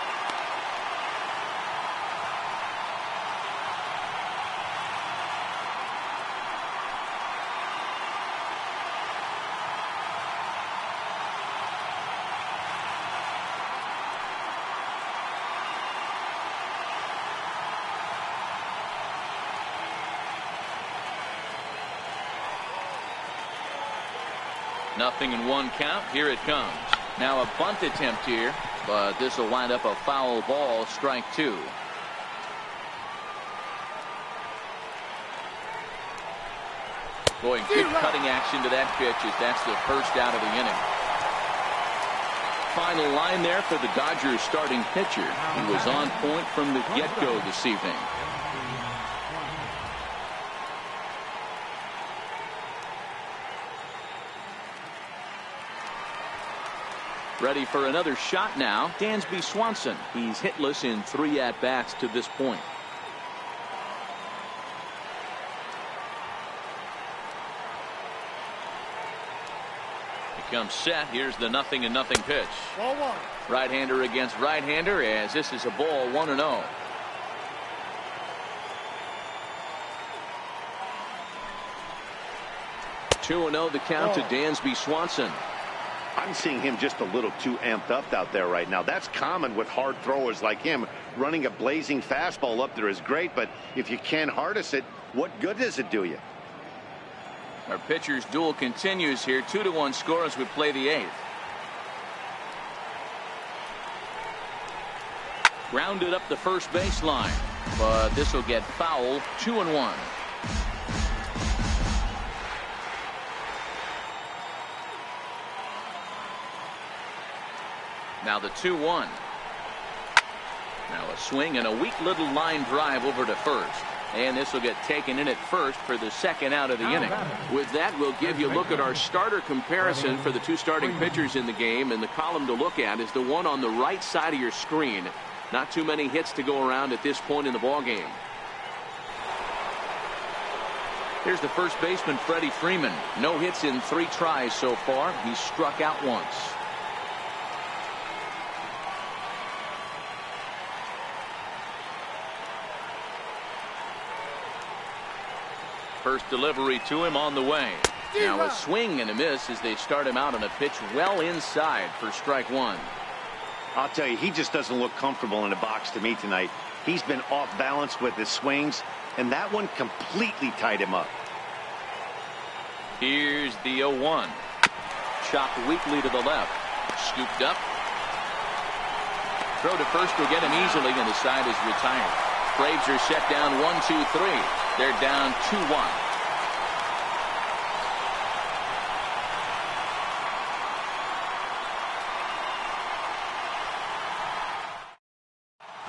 Nothing in 1 count. Here it comes. Now a bunt attempt here, but this will wind up a foul ball. Strike 2. Boy, good cutting action to that pitch as that's the first out of the inning. Final line there for the Dodgers starting pitcher. He was on point from the get-go this evening. Ready for another shot now, Dansby Swanson. He's hitless in 3 at-bats to this point. He comes set. Here's the 0-0 pitch. Ball 1. Right-hander against right-hander, as this is a ball 1-0. Two 2-0 the count to Dansby Swanson. I'm seeing him just a little too amped up out there right now. That's common with hard throwers like him. Running a blazing fastball up there is great, but if you can't harness it, what good does it do you? Our pitcher's duel continues here. 2-1 score as we play the 8th. Grounded up the first baseline, but this will get foul. 2-1. Now the 2-1. Now a swing and a weak little line drive over to first. And this will get taken in at first for the second out of the inning. With that, we'll give you a look at our starter comparison for the 2 starting pitchers in the game. And the column to look at is the one on the right side of your screen. Not too many hits to go around at this point in the ballgame. Here's the first baseman, Freddie Freeman. No hits in 3 tries so far. He's struck out once. First delivery to him on the way. Now a swing and a miss as they start him out on a pitch well inside for strike one. I'll tell you, he just doesn't look comfortable in the box to me tonight. He's been off balance with his swings, and that one completely tied him up. Here's the 0-1. Chopped weakly to the left. Scooped up. Throw to first will get him easily, and the side is retired. Braves are set down 1-2-3. They're down 2-1.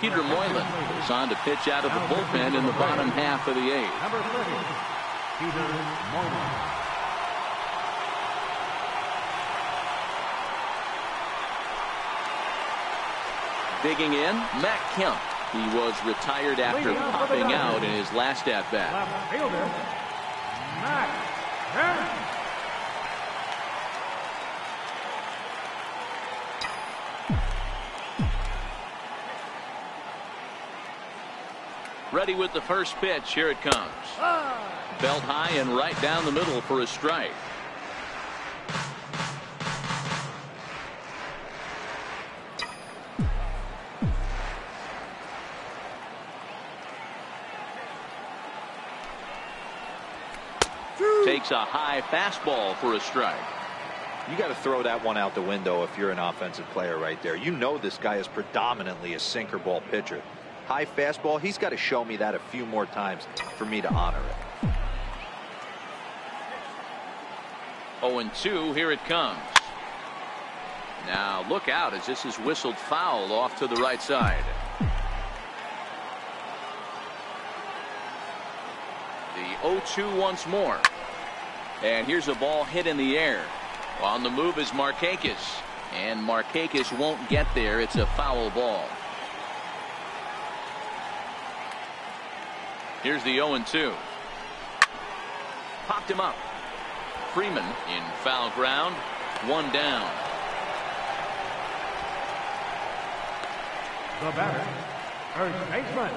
Peter Moylan is on to pitch out of the bullpen in the bottom half of the eighth. Number 30, Peter Moylan. Digging in, Matt Kemp. He was retired after popping out in his last at-bat. Left fielder, Matt Kemp. Ready with the first pitch. Here it comes. Belt high and right down the middle for a strike. Takes a high fastball for a strike. You got to throw that one out the window if you're an offensive player right there. You know this guy is predominantly a sinker ball pitcher. High fastball, he's got to show me that a few more times for me to honor it. 0-2, here it comes. Now look out as this is whistled foul off to the right side. The 0-2 once more. And here's a ball hit in the air. On the move is Markakis. And Markakis won't get there. It's a foul ball. Here's the 0-2. Popped him up. Freeman in foul ground. One down. The batter, first baseman,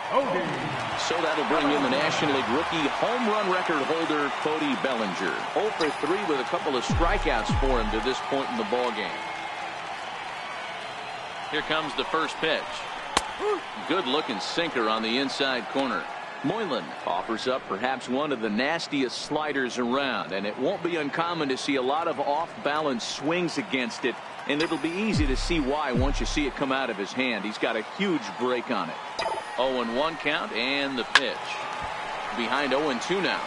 Cody. So that'll bring in the National League rookie home run record holder Cody Bellinger. 0 for 3 with a couple of strikeouts for him to this point in the ball game. Here comes the first pitch. Good looking sinker on the inside corner. Moylan offers up perhaps one of the nastiest sliders around, and it won't be uncommon to see a lot of off balance swings against it, and it'll be easy to see why once you see it come out of his hand. He's got a huge break on it. 0-1 count and the pitch. Behind 0-2 now.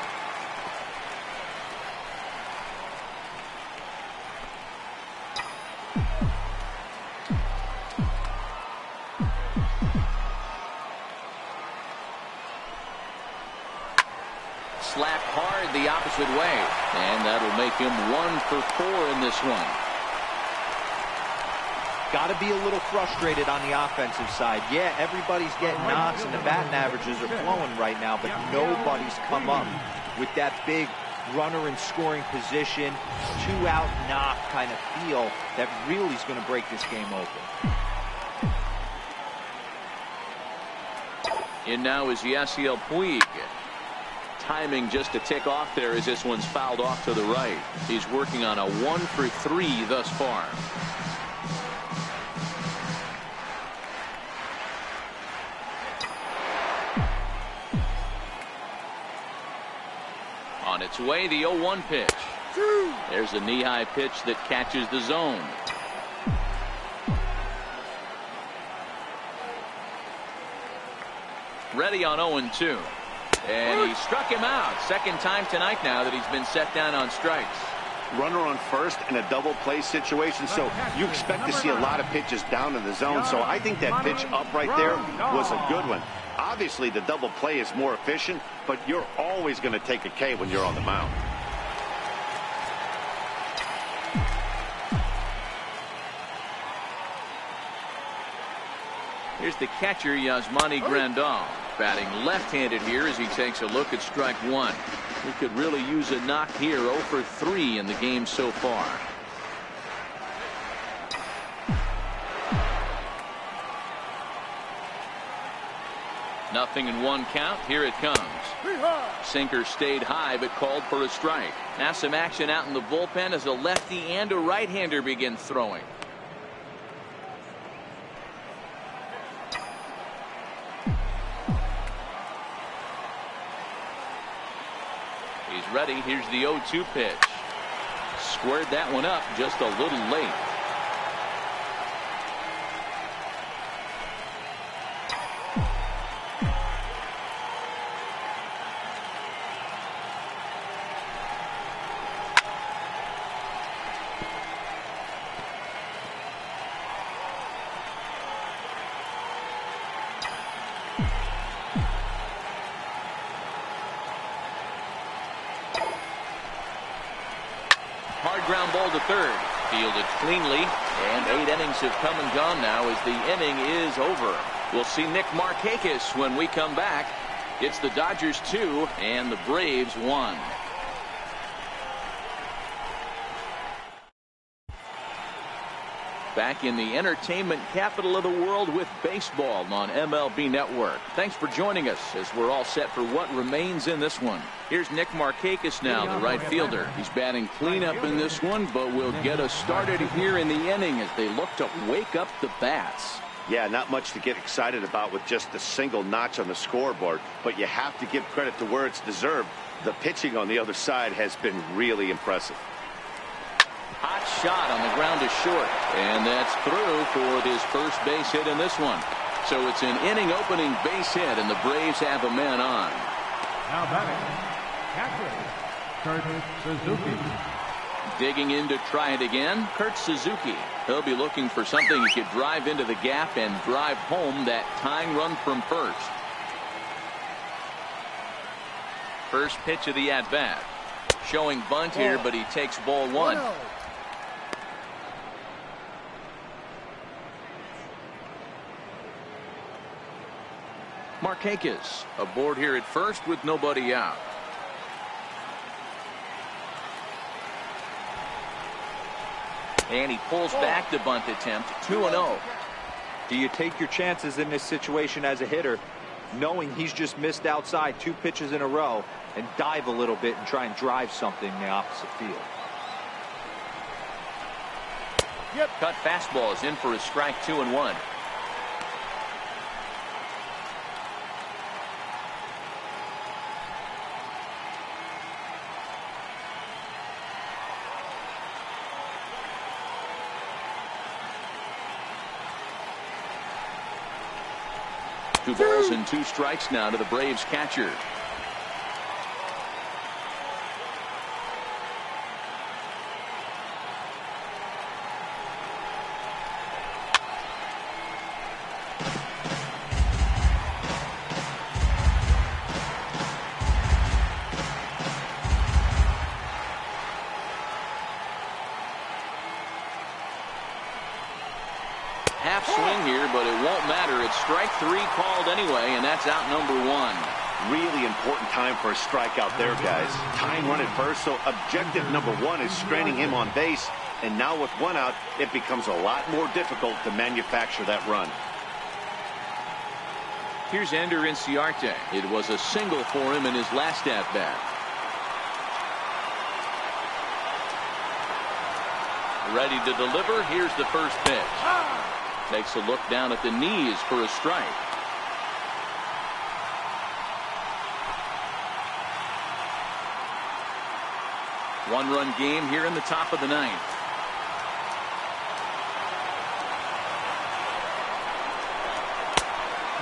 Slapped hard the opposite way, and that'll make him 1 for 4 in this one. Got to be a little frustrated on the offensive side. Yeah, everybody's getting knocks and the batting averages are flowing right now, but nobody's come up with that big runner in scoring position, 2-out knock kind of feel that really is going to break this game open. In now is Yasiel Puig. Timing just a tick off there as this one's fouled off to the right. He's working on a 1 for 3 thus far. On its way, the 0-1 pitch. There's a knee-high pitch that catches the zone. Ready on 0-2. And he struck him out. Second time tonight now that he's been set down on strikes. Runner on first in a double play situation, so you expect to see a lot of pitches down in the zone. So I think that pitch up right there was a good one. Obviously, the double play is more efficient, but you're always going to take a K when you're on the mound. Here's the catcher, Yasmani Grandal, batting left-handed here as he takes a look at strike one. He could really use a knock here. 0 for 3 in the game so far. Nothing in one count. Here it comes. Sinker stayed high but called for a strike. Now some action out in the bullpen as a lefty and a right-hander begin throwing. He's ready. Here's the 0-2 pitch. Squared that one up just a little late. Hard ground ball to third. Fielded cleanly, and 8 innings have come and gone now as the inning is over. We'll see Nick Markakis when we come back. It's the Dodgers 2 and the Braves 1. Back in the entertainment capital of the world with baseball on MLB Network. Thanks for joining us as we're all set for what remains in this one. Here's Nick Markakis now, the right fielder. He's batting cleanup in this one, but will get us started here in the inning as they look to wake up the bats. Yeah, not much to get excited about with just a single notch on the scoreboard, but you have to give credit to where it's deserved. The pitching on the other side has been really impressive. Hot shot on the ground to short, and that's through for his first base hit in this one. So it's an inning opening base hit, and the Braves have a man on. Now batting, catcher, Kurt Suzuki. Digging in to try it again, Kurt Suzuki. He'll be looking for something he could drive into the gap and drive home that tying run from first. First pitch of the at-bat. Showing bunt here, but he takes ball one. Markakis aboard here at first with nobody out. And he pulls back the bunt attempt. 2-0. Do you take your chances in this situation as a hitter, knowing he's just missed outside 2 pitches in a row, and dive a little bit and try and drive something in the opposite field? Cut fastball is in for a strike. 2-1. Two balls and 2 strikes now to the Braves catcher. Half swing here, but it won't matter. It's strike 3 called anyway, and that's out number 1. Really important time for a strikeout there, guys. Tying run at first, so objective number 1 is stranding him on base. And now with 1 out, it becomes a lot more difficult to manufacture that run. Here's Ender Inciarte. It was a single for him in his last at-bat. Ready to deliver. Here's the first pitch. Takes a look down at the knees for a strike. One-run game here in the top of the 9th.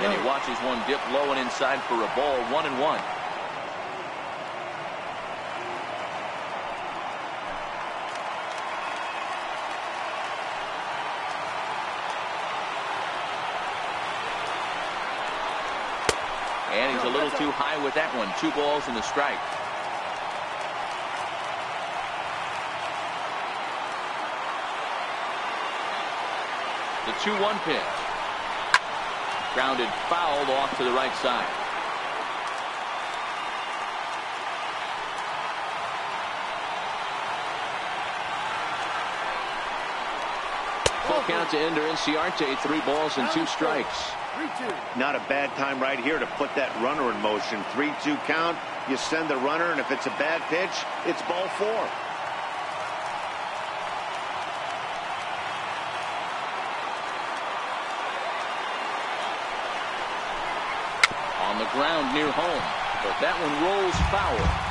And he watches one dip low and inside for a ball. 1-1. And he's a little too high with that one. 2 balls and a strike. The 2-1 pitch. Grounded fouled off to the right side. Full count to Ender Inciarte. 3 balls and 2 strikes. 3-2. Not a bad time right here to put that runner in motion. 3-2 count. You send the runner, and if it's a bad pitch, it's ball 4. On the ground near home, but that one rolls foul.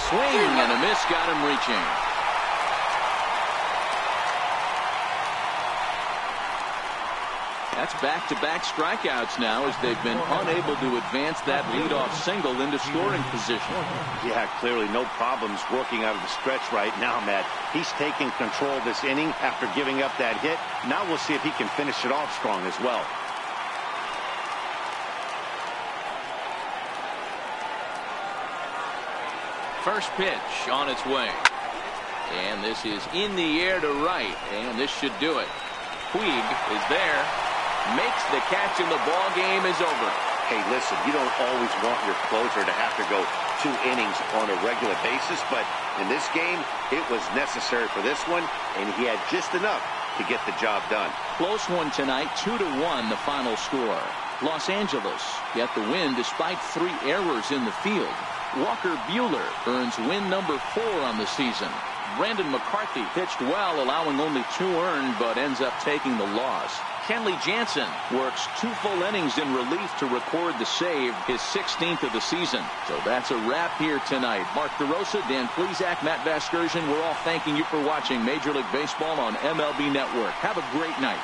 Swing and a miss, got him reaching. That's back-to-back strikeouts now as they've been unable to advance that leadoff single into scoring position. Yeah, clearly no problems working out of the stretch right now, Matt. He's taking control this inning after giving up that hit. Now we'll see if he can finish it off strong as well. First pitch on its way. And this is in the air to right. And this should do it. Puig is there. Makes the catch and the ball game is over. Hey, listen, you don't always want your closer to have to go 2 innings on a regular basis. But in this game, it was necessary for this one. And he had just enough to get the job done. Close one tonight. 2-1 the final score. Los Angeles get the win despite 3 errors in the field. Walker Buehler earns win number 4 on the season. Brandon McCarthy pitched well, allowing only 2 earned, but ends up taking the loss. Kenley Jansen works 2 full innings in relief to record the save, his 16th of the season. So that's a wrap here tonight. Mark DeRosa, Dan Plesac, Matt Vasgersian, we're all thanking you for watching Major League Baseball on MLB Network. Have a great night.